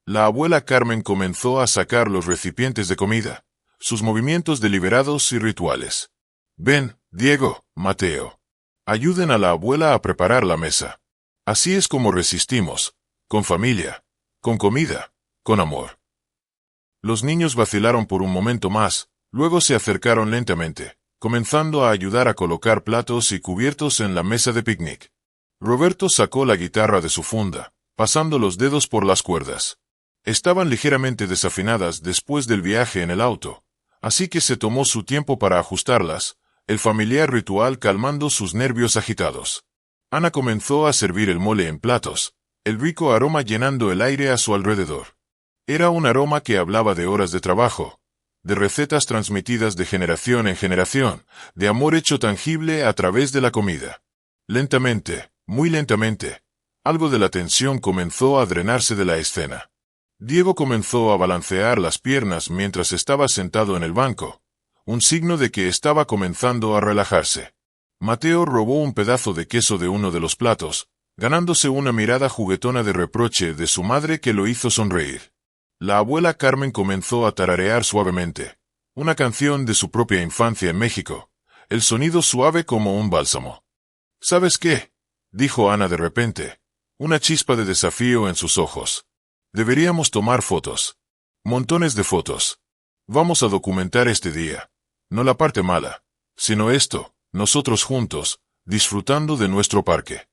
La abuela Carmen comenzó a sacar los recipientes de comida, sus movimientos deliberados y rituales. Ven, Diego, Mateo. Ayuden a la abuela a preparar la mesa. Así es como resistimos, con familia, con comida, con amor. Los niños vacilaron por un momento más, luego se acercaron lentamente, comenzando a ayudar a colocar platos y cubiertos en la mesa de picnic. Roberto sacó la guitarra de su funda, pasando los dedos por las cuerdas. Estaban ligeramente desafinadas después del viaje en el auto, así que se tomó su tiempo para ajustarlas, el familiar ritual calmando sus nervios agitados. Ana comenzó a servir el mole en platos, el rico aroma llenando el aire a su alrededor. Era un aroma que hablaba de horas de trabajo, de recetas transmitidas de generación en generación, de amor hecho tangible a través de la comida. Lentamente, muy lentamente, algo de la tensión comenzó a drenarse de la escena. Diego comenzó a balancear las piernas mientras estaba sentado en el banco, un signo de que estaba comenzando a relajarse. Mateo robó un pedazo de queso de uno de los platos, ganándose una mirada juguetona de reproche de su madre que lo hizo sonreír. La abuela Carmen comenzó a tararear suavemente una canción de su propia infancia en México, el sonido suave como un bálsamo. ¿Sabes qué?, dijo Ana de repente, una chispa de desafío en sus ojos. Deberíamos tomar fotos. Montones de fotos. Vamos a documentar este día. No la parte mala, sino esto, nosotros juntos, disfrutando de nuestro parque.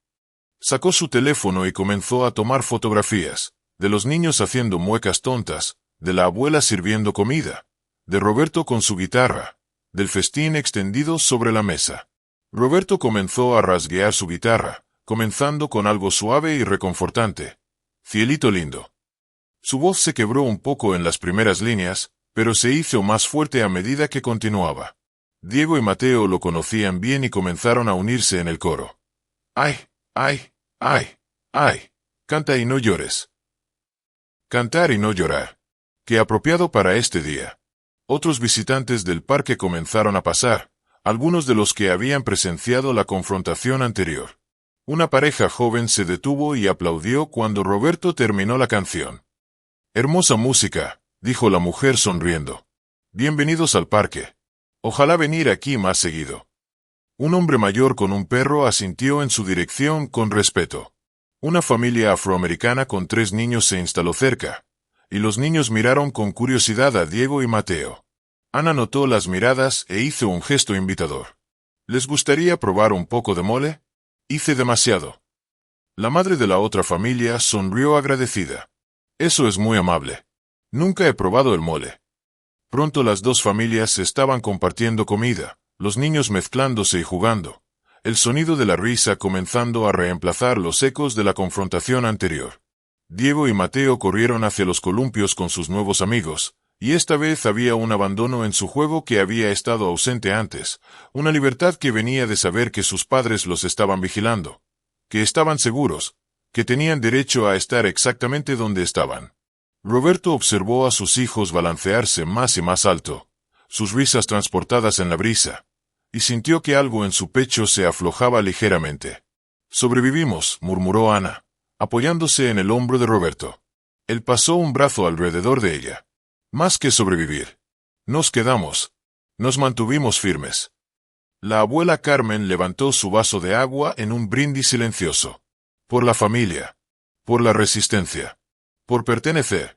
Sacó su teléfono y comenzó a tomar fotografías, de los niños haciendo muecas tontas, de la abuela sirviendo comida, de Roberto con su guitarra, del festín extendido sobre la mesa. Roberto comenzó a rasguear su guitarra, comenzando con algo suave y reconfortante. Cielito lindo. Su voz se quebró un poco en las primeras líneas, pero se hizo más fuerte a medida que continuaba. Diego y Mateo lo conocían bien y comenzaron a unirse en el coro. ¡Ay, ay, ay, ay! Canta y no llores. Cantar y no llorar. Qué apropiado para este día. Otros visitantes del parque comenzaron a pasar, algunos de los que habían presenciado la confrontación anterior. Una pareja joven se detuvo y aplaudió cuando Roberto terminó la canción. Hermosa música, dijo la mujer sonriendo. Bienvenidos al parque. Ojalá venir aquí más seguido. Un hombre mayor con un perro asintió en su dirección con respeto. Una familia afroamericana con 3 niños se instaló cerca, y los niños miraron con curiosidad a Diego y Mateo. Ana notó las miradas e hizo un gesto invitador. ¿Les gustaría probar un poco de mole? Hice demasiado. La madre de la otra familia sonrió agradecida. Eso es muy amable. Nunca he probado el mole. Pronto las dos familias estaban compartiendo comida, los niños mezclándose y jugando, el sonido de la risa comenzando a reemplazar los ecos de la confrontación anterior. Diego y Mateo corrieron hacia los columpios con sus nuevos amigos, y esta vez había un abandono en su juego que había estado ausente antes, una libertad que venía de saber que sus padres los estaban vigilando, que estaban seguros, que tenían derecho a estar exactamente donde estaban. Roberto observó a sus hijos balancearse más y más alto, sus risas transportadas en la brisa, y sintió que algo en su pecho se aflojaba ligeramente. «Sobrevivimos», murmuró Ana, apoyándose en el hombro de Roberto. Él pasó un brazo alrededor de ella. «Más que sobrevivir. Nos quedamos. Nos mantuvimos firmes». La abuela Carmen levantó su vaso de agua en un brindis silencioso. Por la familia. Por la resistencia. Por pertenecer.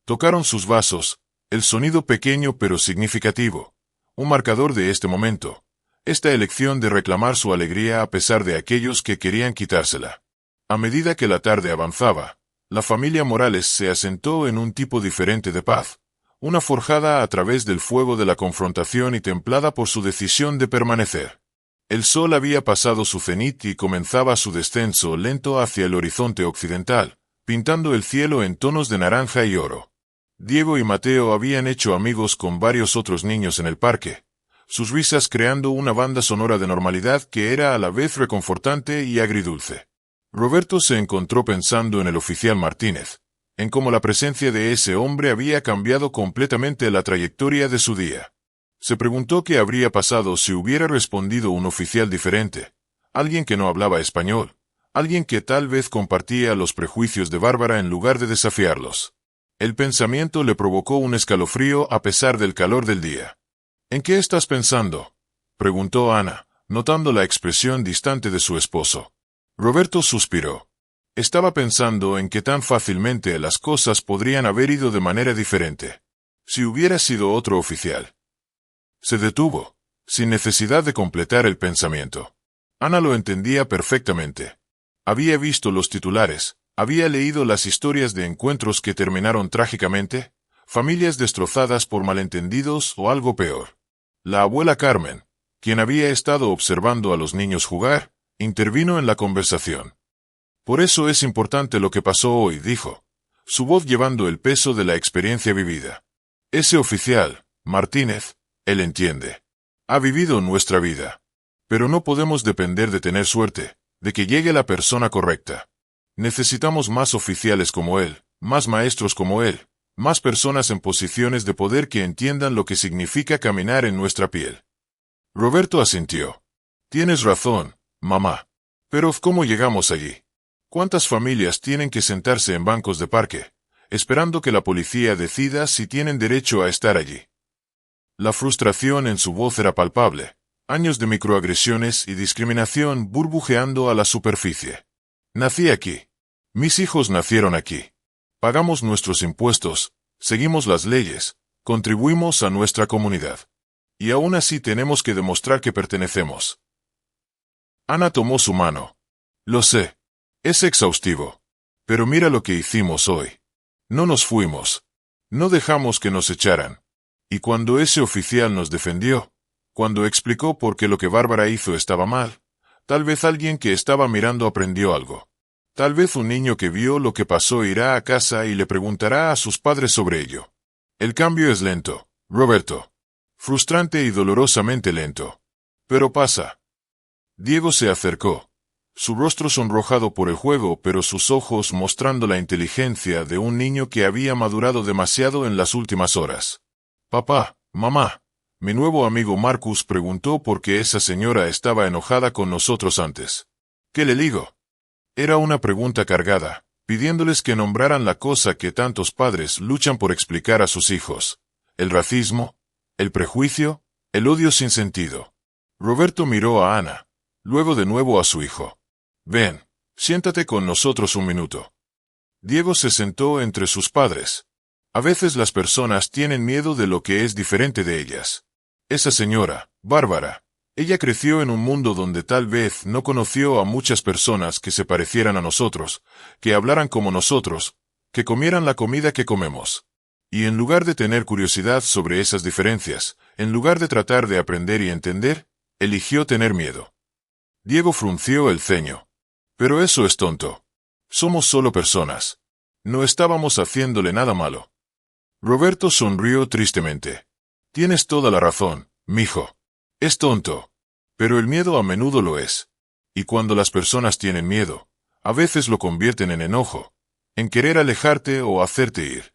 Tocaron sus vasos, el sonido pequeño pero significativo, un marcador de este momento, esta elección de reclamar su alegría a pesar de aquellos que querían quitársela. A medida que la tarde avanzaba, la familia Morales se asentó en un tipo diferente de paz, una forjada a través del fuego de la confrontación y templada por su decisión de permanecer. El sol había pasado su cenit y comenzaba su descenso lento hacia el horizonte occidental, pintando el cielo en tonos de naranja y oro. Diego y Mateo habían hecho amigos con varios otros niños en el parque, sus risas creando una banda sonora de normalidad que era a la vez reconfortante y agridulce. Roberto se encontró pensando en el oficial Martínez, en cómo la presencia de ese hombre había cambiado completamente la trayectoria de su día. Se preguntó qué habría pasado si hubiera respondido un oficial diferente, alguien que no hablaba español, alguien que tal vez compartía los prejuicios de Bárbara en lugar de desafiarlos. El pensamiento le provocó un escalofrío a pesar del calor del día. ¿En qué estás pensando?, preguntó Ana, notando la expresión distante de su esposo. Roberto suspiró. Estaba pensando en que tan fácilmente las cosas podrían haber ido de manera diferente. Si hubiera sido otro oficial. Se detuvo, sin necesidad de completar el pensamiento. Ana lo entendía perfectamente. Había visto los titulares, había leído las historias de encuentros que terminaron trágicamente, familias destrozadas por malentendidos o algo peor. La abuela Carmen, quien había estado observando a los niños jugar, intervino en la conversación. Por eso es importante lo que pasó hoy, dijo, su voz llevando el peso de la experiencia vivida. Ese oficial, Martínez, él entiende. Ha vivido nuestra vida. Pero no podemos depender de tener suerte, de que llegue la persona correcta. Necesitamos más oficiales como él, más maestros como él, más personas en posiciones de poder que entiendan lo que significa caminar en nuestra piel. Roberto asintió. Tienes razón, mamá. Pero ¿cómo llegamos allí? ¿Cuántas familias tienen que sentarse en bancos de parque, esperando que la policía decida si tienen derecho a estar allí? La frustración en su voz era palpable. Años de microagresiones y discriminación burbujeando a la superficie. Nací aquí. Mis hijos nacieron aquí. Pagamos nuestros impuestos, seguimos las leyes, contribuimos a nuestra comunidad. Y aún así tenemos que demostrar que pertenecemos. Ana tomó su mano. Lo sé. Es exhaustivo. Pero mira lo que hicimos hoy. No nos fuimos. No dejamos que nos echaran. Y cuando ese oficial nos defendió, cuando explicó por qué lo que Bárbara hizo estaba mal, tal vez alguien que estaba mirando aprendió algo. Tal vez un niño que vio lo que pasó irá a casa y le preguntará a sus padres sobre ello. El cambio es lento, Roberto. Frustrante y dolorosamente lento. Pero pasa. Diego se acercó. Su rostro sonrojado por el juego, pero sus ojos mostrando la inteligencia de un niño que había madurado demasiado en las últimas horas. Papá, mamá, mi nuevo amigo Marcus preguntó por qué esa señora estaba enojada con nosotros antes. ¿Qué le digo? Era una pregunta cargada, pidiéndoles que nombraran la cosa que tantos padres luchan por explicar a sus hijos. El racismo, el prejuicio, el odio sin sentido. Roberto miró a Ana, luego de nuevo a su hijo. Ven, siéntate con nosotros un minuto. Diego se sentó entre sus padres. A veces las personas tienen miedo de lo que es diferente de ellas. Esa señora, Bárbara, ella creció en un mundo donde tal vez no conoció a muchas personas que se parecieran a nosotros, que hablaran como nosotros, que comieran la comida que comemos. Y en lugar de tener curiosidad sobre esas diferencias, en lugar de tratar de aprender y entender, eligió tener miedo. Diego frunció el ceño. Pero eso es tonto. Somos solo personas. No estábamos haciéndole nada malo. Roberto sonrió tristemente. Tienes toda la razón, mijo. Es tonto. Pero el miedo a menudo lo es. Y cuando las personas tienen miedo, a veces lo convierten en enojo, en querer alejarte o hacerte ir.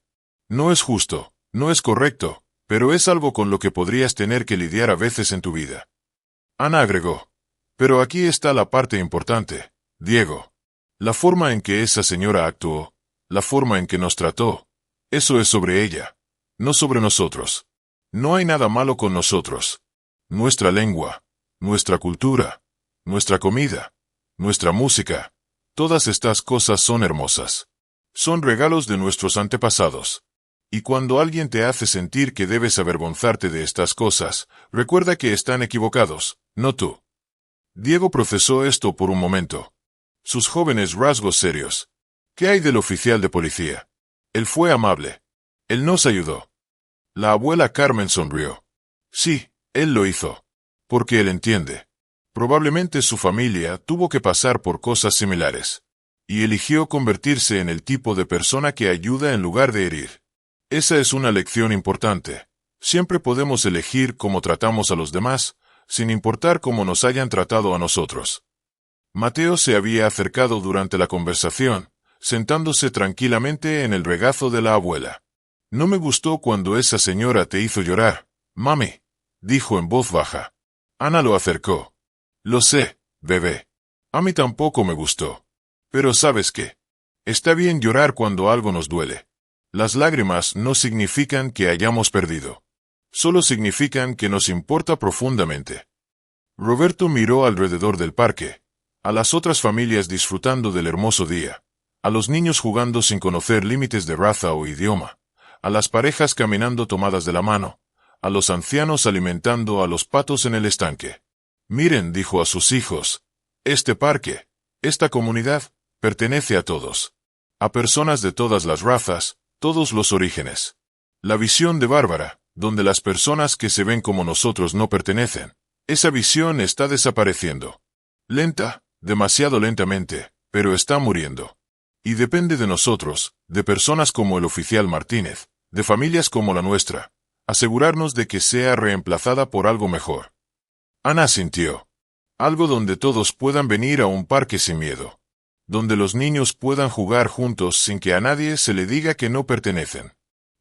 No es justo, no es correcto, pero es algo con lo que podrías tener que lidiar a veces en tu vida. Ana agregó. Pero aquí está la parte importante, Diego. La forma en que esa señora actuó, la forma en que nos trató, eso es sobre ella, no sobre nosotros. No hay nada malo con nosotros. Nuestra lengua, nuestra cultura, nuestra comida, nuestra música, todas estas cosas son hermosas. Son regalos de nuestros antepasados. Y cuando alguien te hace sentir que debes avergonzarte de estas cosas, recuerda que están equivocados, no tú. Diego procesó esto por un momento. Sus jóvenes rasgos serios. ¿Qué hay del oficial de policía? Él fue amable. Él nos ayudó. La abuela Carmen sonrió. Sí, él lo hizo. Porque él entiende. Probablemente su familia tuvo que pasar por cosas similares. Y eligió convertirse en el tipo de persona que ayuda en lugar de herir. Esa es una lección importante. Siempre podemos elegir cómo tratamos a los demás, sin importar cómo nos hayan tratado a nosotros. Mateo se había acercado durante la conversación, sentándose tranquilamente en el regazo de la abuela. No me gustó cuando esa señora te hizo llorar, mami, dijo en voz baja. Ana lo acercó. Lo sé, bebé. A mí tampoco me gustó. Pero ¿sabes qué? Está bien llorar cuando algo nos duele. Las lágrimas no significan que hayamos perdido. Solo significan que nos importa profundamente. Roberto miró alrededor del parque, a las otras familias disfrutando del hermoso día, a los niños jugando sin conocer límites de raza o idioma, a las parejas caminando tomadas de la mano, a los ancianos alimentando a los patos en el estanque. Miren, dijo a sus hijos, este parque, esta comunidad, pertenece a todos. A personas de todas las razas, todos los orígenes. La visión de Bárbara, donde las personas que se ven como nosotros no pertenecen, esa visión está desapareciendo. Lenta, demasiado lentamente, pero está muriendo. Y depende de nosotros, de personas como el oficial Martínez, de familias como la nuestra, asegurarnos de que sea reemplazada por algo mejor. Ana sintió. Algo donde todos puedan venir a un parque sin miedo. Donde los niños puedan jugar juntos sin que a nadie se le diga que no pertenecen.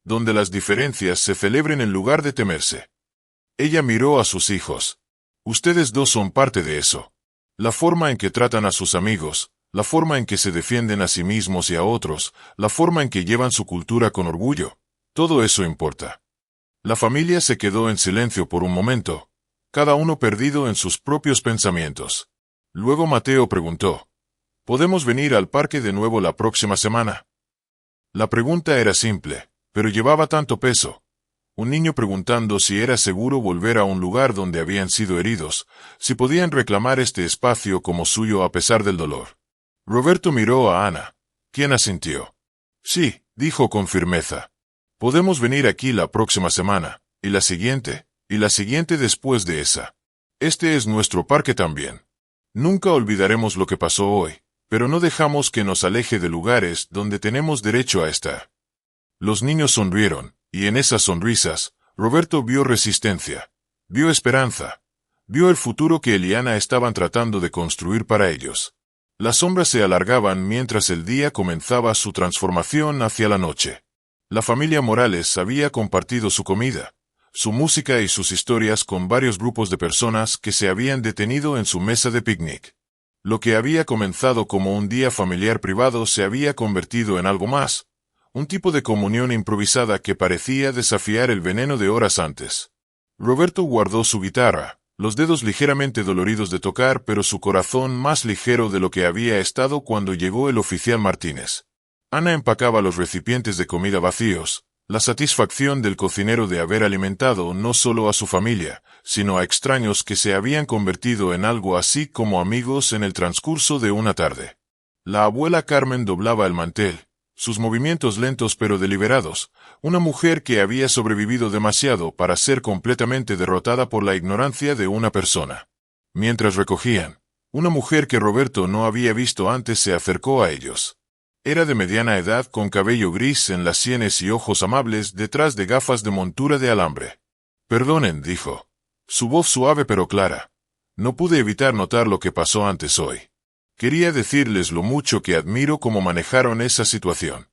Donde las diferencias se celebren en lugar de temerse. Ella miró a sus hijos. Ustedes dos son parte de eso. La forma en que tratan a sus amigos, la forma en que se defienden a sí mismos y a otros, la forma en que llevan su cultura con orgullo, todo eso importa. La familia se quedó en silencio por un momento, cada uno perdido en sus propios pensamientos. Luego Mateo preguntó, ¿podemos venir al parque de nuevo la próxima semana? La pregunta era simple, pero llevaba tanto peso. Un niño preguntando si era seguro volver a un lugar donde habían sido heridos, si podían reclamar este espacio como suyo a pesar del dolor. Roberto miró a Ana, quien asintió. Sí, dijo con firmeza. Podemos venir aquí la próxima semana, y la siguiente después de esa. Este es nuestro parque también. Nunca olvidaremos lo que pasó hoy, pero no dejamos que nos aleje de lugares donde tenemos derecho a estar. Los niños sonrieron, y en esas sonrisas, Roberto vio resistencia, vio esperanza, vio el futuro que él y Ana estaban tratando de construir para ellos. Las sombras se alargaban mientras el día comenzaba su transformación hacia la noche. La familia Morales había compartido su comida, su música y sus historias con varios grupos de personas que se habían detenido en su mesa de picnic. Lo que había comenzado como un día familiar privado se había convertido en algo más, un tipo de comunión improvisada que parecía desafiar el veneno de horas antes. Roberto guardó su guitarra, los dedos ligeramente doloridos de tocar, pero su corazón más ligero de lo que había estado cuando llegó el oficial Martínez. Ana empacaba los recipientes de comida vacíos, la satisfacción del cocinero de haber alimentado no solo a su familia, sino a extraños que se habían convertido en algo así como amigos en el transcurso de una tarde. La abuela Carmen doblaba el mantel, sus movimientos lentos pero deliberados, una mujer que había sobrevivido demasiado para ser completamente derrotada por la ignorancia de una persona. Mientras recogían, una mujer que Roberto no había visto antes se acercó a ellos. Era de mediana edad con cabello gris en las sienes y ojos amables detrás de gafas de montura de alambre. Perdonen, dijo. Su voz suave pero clara. No pude evitar notar lo que pasó antes hoy. Quería decirles lo mucho que admiro cómo manejaron esa situación.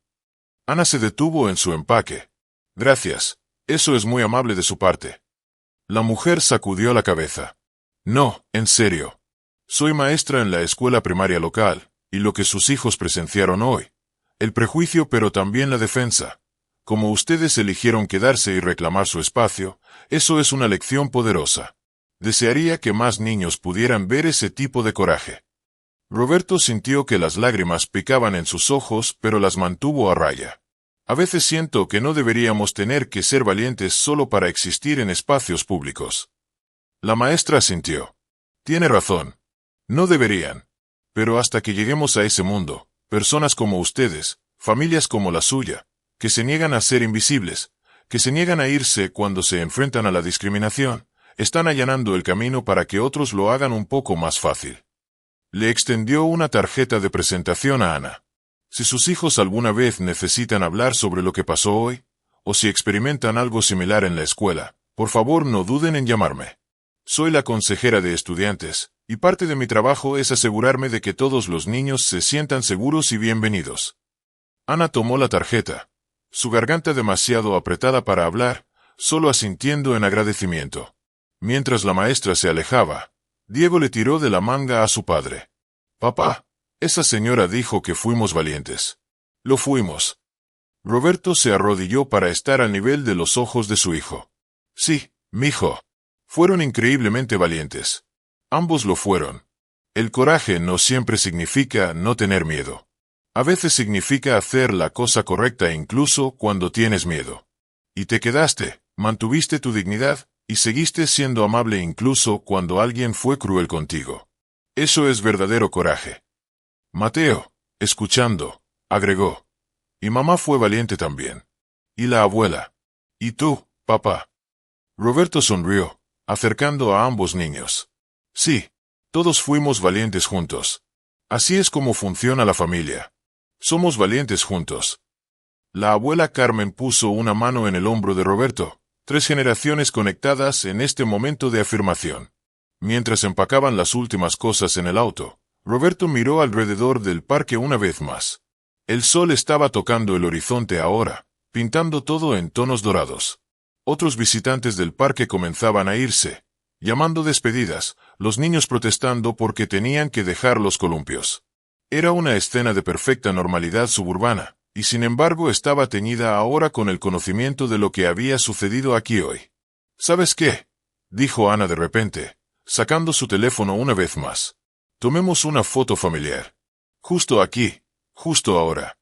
Ana se detuvo en su empaque. Gracias, eso es muy amable de su parte. La mujer sacudió la cabeza. No, en serio. Soy maestra en la escuela primaria local, y lo que sus hijos presenciaron hoy. El prejuicio pero también la defensa. Como ustedes eligieron quedarse y reclamar su espacio, eso es una lección poderosa. Desearía que más niños pudieran ver ese tipo de coraje. Roberto sintió que las lágrimas picaban en sus ojos, pero las mantuvo a raya. A veces siento que no deberíamos tener que ser valientes solo para existir en espacios públicos. La maestra asintió. Tiene razón. No deberían. Pero hasta que lleguemos a ese mundo, personas como ustedes, familias como la suya, que se niegan a ser invisibles, que se niegan a irse cuando se enfrentan a la discriminación, están allanando el camino para que otros lo hagan un poco más fácil. Le extendió una tarjeta de presentación a Ana. Si sus hijos alguna vez necesitan hablar sobre lo que pasó hoy, o si experimentan algo similar en la escuela, por favor no duden en llamarme. Soy la consejera de estudiantes, y parte de mi trabajo es asegurarme de que todos los niños se sientan seguros y bienvenidos. Ana tomó la tarjeta, su garganta demasiado apretada para hablar, solo asintiendo en agradecimiento. Mientras la maestra se alejaba, Diego le tiró de la manga a su padre. Papá, esa señora dijo que fuimos valientes. Lo fuimos. Roberto se arrodilló para estar al nivel de los ojos de su hijo. Sí, mijo. Fueron increíblemente valientes. Ambos lo fueron. El coraje no siempre significa no tener miedo. A veces significa hacer la cosa correcta incluso cuando tienes miedo. Y te quedaste, mantuviste tu dignidad, y seguiste siendo amable incluso cuando alguien fue cruel contigo. Eso es verdadero coraje. Mateo, escuchando, agregó. Y mamá fue valiente también. Y la abuela. Y tú, papá. Roberto sonrió, acercando a ambos niños. Sí, todos fuimos valientes juntos. Así es como funciona la familia. Somos valientes juntos. La abuela Carmen puso una mano en el hombro de Roberto, 3 generaciones conectadas en este momento de afirmación. Mientras empacaban las últimas cosas en el auto, Roberto miró alrededor del parque una vez más. El sol estaba tocando el horizonte ahora, pintando todo en tonos dorados. Otros visitantes del parque comenzaban a irse, llamando despedidas, los niños protestando porque tenían que dejar los columpios. Era una escena de perfecta normalidad suburbana, y sin embargo estaba teñida ahora con el conocimiento de lo que había sucedido aquí hoy. ¿Sabes qué?, dijo Ana de repente, sacando su teléfono una vez más. Tomemos una foto familiar. Justo aquí, justo ahora.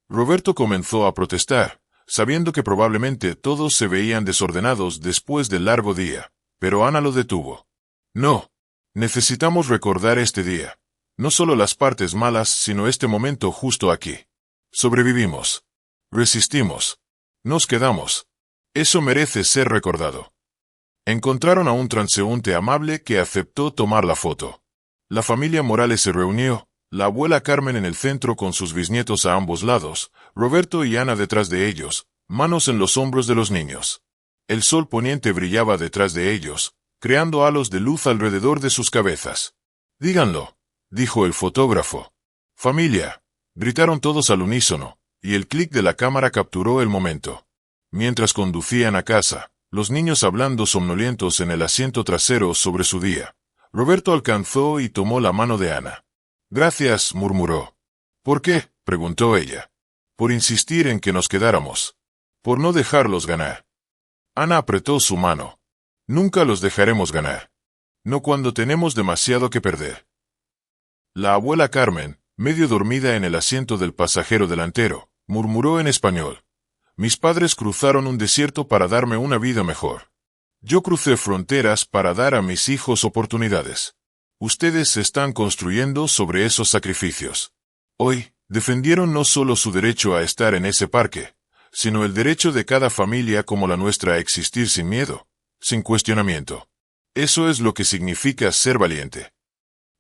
Roberto comenzó a protestar, sabiendo que probablemente todos se veían desordenados después del largo día, pero Ana lo detuvo. No. Necesitamos recordar este día. No solo las partes malas, sino este momento justo aquí. Sobrevivimos. Resistimos. Nos quedamos. Eso merece ser recordado. Encontraron a un transeúnte amable que aceptó tomar la foto. La familia Morales se reunió, la abuela Carmen en el centro con sus bisnietos a ambos lados, Roberto y Ana detrás de ellos, manos en los hombros de los niños. El sol poniente brillaba detrás de ellos, creando halos de luz alrededor de sus cabezas. Díganlo, dijo el fotógrafo. Familia, gritaron todos al unísono, y el clic de la cámara capturó el momento. Mientras conducían a casa, los niños hablando somnolientos en el asiento trasero sobre su día, Roberto alcanzó y tomó la mano de Ana. Gracias, murmuró. ¿Por qué?, preguntó ella. Por insistir en que nos quedáramos. Por no dejarlos ganar. Ana apretó su mano. Nunca los dejaremos ganar. No cuando tenemos demasiado que perder. La abuela Carmen, medio dormida en el asiento del pasajero delantero, murmuró en español. Mis padres cruzaron un desierto para darme una vida mejor. Yo crucé fronteras para dar a mis hijos oportunidades. Ustedes están construyendo sobre esos sacrificios. Hoy, defendieron no solo su derecho a estar en ese parque, sino el derecho de cada familia como la nuestra a existir sin miedo, sin cuestionamiento. Eso es lo que significa ser valiente.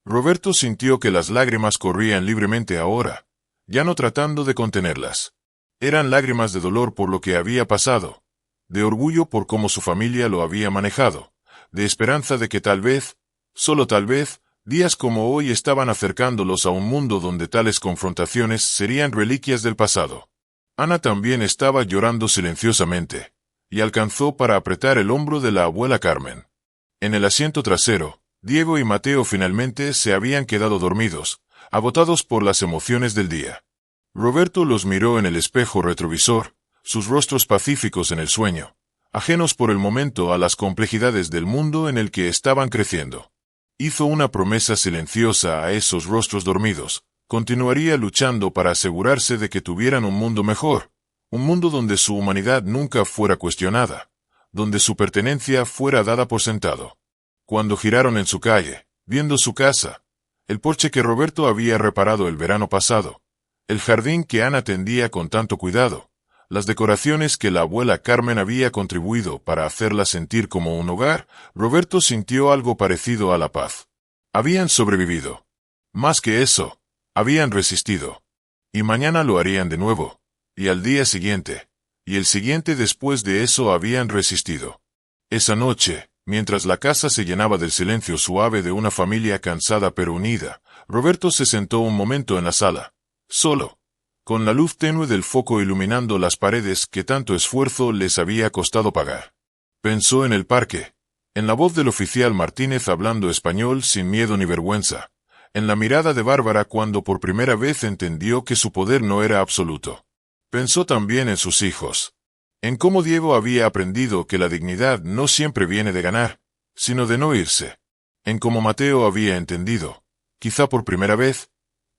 Roberto sintió que las lágrimas corrían libremente ahora, ya no tratando de contenerlas. Eran lágrimas de dolor por lo que había pasado, de orgullo por cómo su familia lo había manejado, de esperanza de que tal vez, solo tal vez, días como hoy estaban acercándolos a un mundo donde tales confrontaciones serían reliquias del pasado. Ana también estaba llorando silenciosamente, y alcanzó para apretar el hombro de la abuela Carmen. En el asiento trasero, Diego y Mateo finalmente se habían quedado dormidos, agotados por las emociones del día. Roberto los miró en el espejo retrovisor, sus rostros pacíficos en el sueño, ajenos por el momento a las complejidades del mundo en el que estaban creciendo. Hizo una promesa silenciosa a esos rostros dormidos. Continuaría luchando para asegurarse de que tuvieran un mundo mejor, un mundo donde su humanidad nunca fuera cuestionada, donde su pertenencia fuera dada por sentado. Cuando giraron en su calle, viendo su casa, el porche que Roberto había reparado el verano pasado, el jardín que Ana tendía con tanto cuidado, las decoraciones que la abuela Carmen había contribuido para hacerla sentir como un hogar, Roberto sintió algo parecido a la paz. Habían sobrevivido. Más que eso, habían resistido. Y mañana lo harían de nuevo. Y al día siguiente. Y el siguiente después de eso habían resistido. Esa noche, mientras la casa se llenaba del silencio suave de una familia cansada pero unida, Roberto se sentó un momento en la sala. Solo. Con la luz tenue del foco iluminando las paredes que tanto esfuerzo les había costado pagar. Pensó en el parque. En la voz del oficial Martínez hablando español sin miedo ni vergüenza. En la mirada de Bárbara cuando por primera vez entendió que su poder no era absoluto. Pensó también en sus hijos. En cómo Diego había aprendido que la dignidad no siempre viene de ganar, sino de no irse. En cómo Mateo había entendido, quizá por primera vez,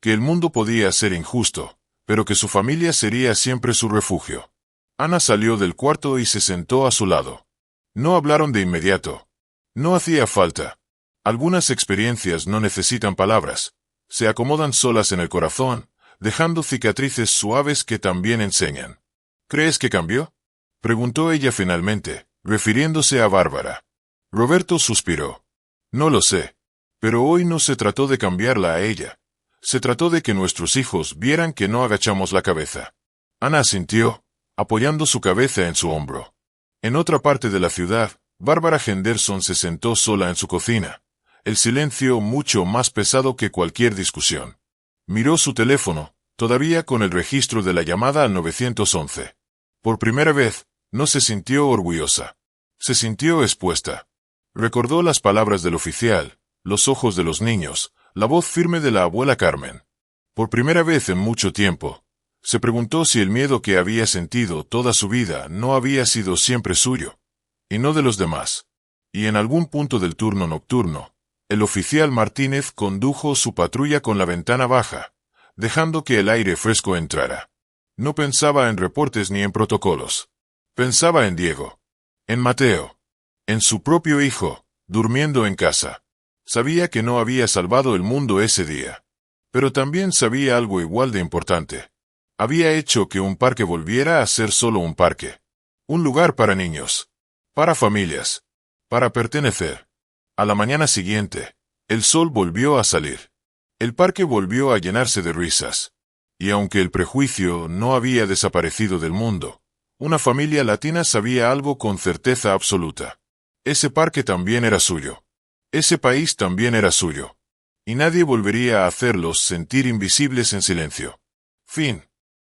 que el mundo podía ser injusto, pero que su familia sería siempre su refugio. Ana salió del cuarto y se sentó a su lado. No hablaron de inmediato. No hacía falta. Algunas experiencias no necesitan palabras. Se acomodan solas en el corazón, dejando cicatrices suaves que también enseñan. ¿Crees que cambió?, preguntó ella finalmente, refiriéndose a Bárbara. Roberto suspiró. No lo sé. Pero hoy no se trató de cambiarla a ella. Se trató de que nuestros hijos vieran que no agachamos la cabeza. Ana asintió, apoyando su cabeza en su hombro. En otra parte de la ciudad, Bárbara Henderson se sentó sola en su cocina, el silencio mucho más pesado que cualquier discusión. Miró su teléfono, todavía con el registro de la llamada al 911. Por primera vez, no se sintió orgullosa. Se sintió expuesta. Recordó las palabras del oficial, los ojos de los niños, la voz firme de la abuela Carmen. Por primera vez en mucho tiempo, se preguntó si el miedo que había sentido toda su vida no había sido siempre suyo, y no de los demás. Y en algún punto del turno nocturno, el oficial Martínez condujo su patrulla con la ventana baja, dejando que el aire fresco entrara. No pensaba en reportes ni en protocolos. Pensaba en Diego, en Mateo, en su propio hijo, durmiendo en casa. Sabía que no había salvado el mundo ese día. Pero también sabía algo igual de importante. Había hecho que un parque volviera a ser solo un parque. Un lugar para niños. Para familias. Para pertenecer. A la mañana siguiente, el sol volvió a salir. El parque volvió a llenarse de risas. Y aunque el prejuicio no había desaparecido del mundo, una familia latina sabía algo con certeza absoluta. Ese parque también era suyo. Ese país también era suyo. Y nadie volvería a hacerlos sentir invisibles en silencio. Fin.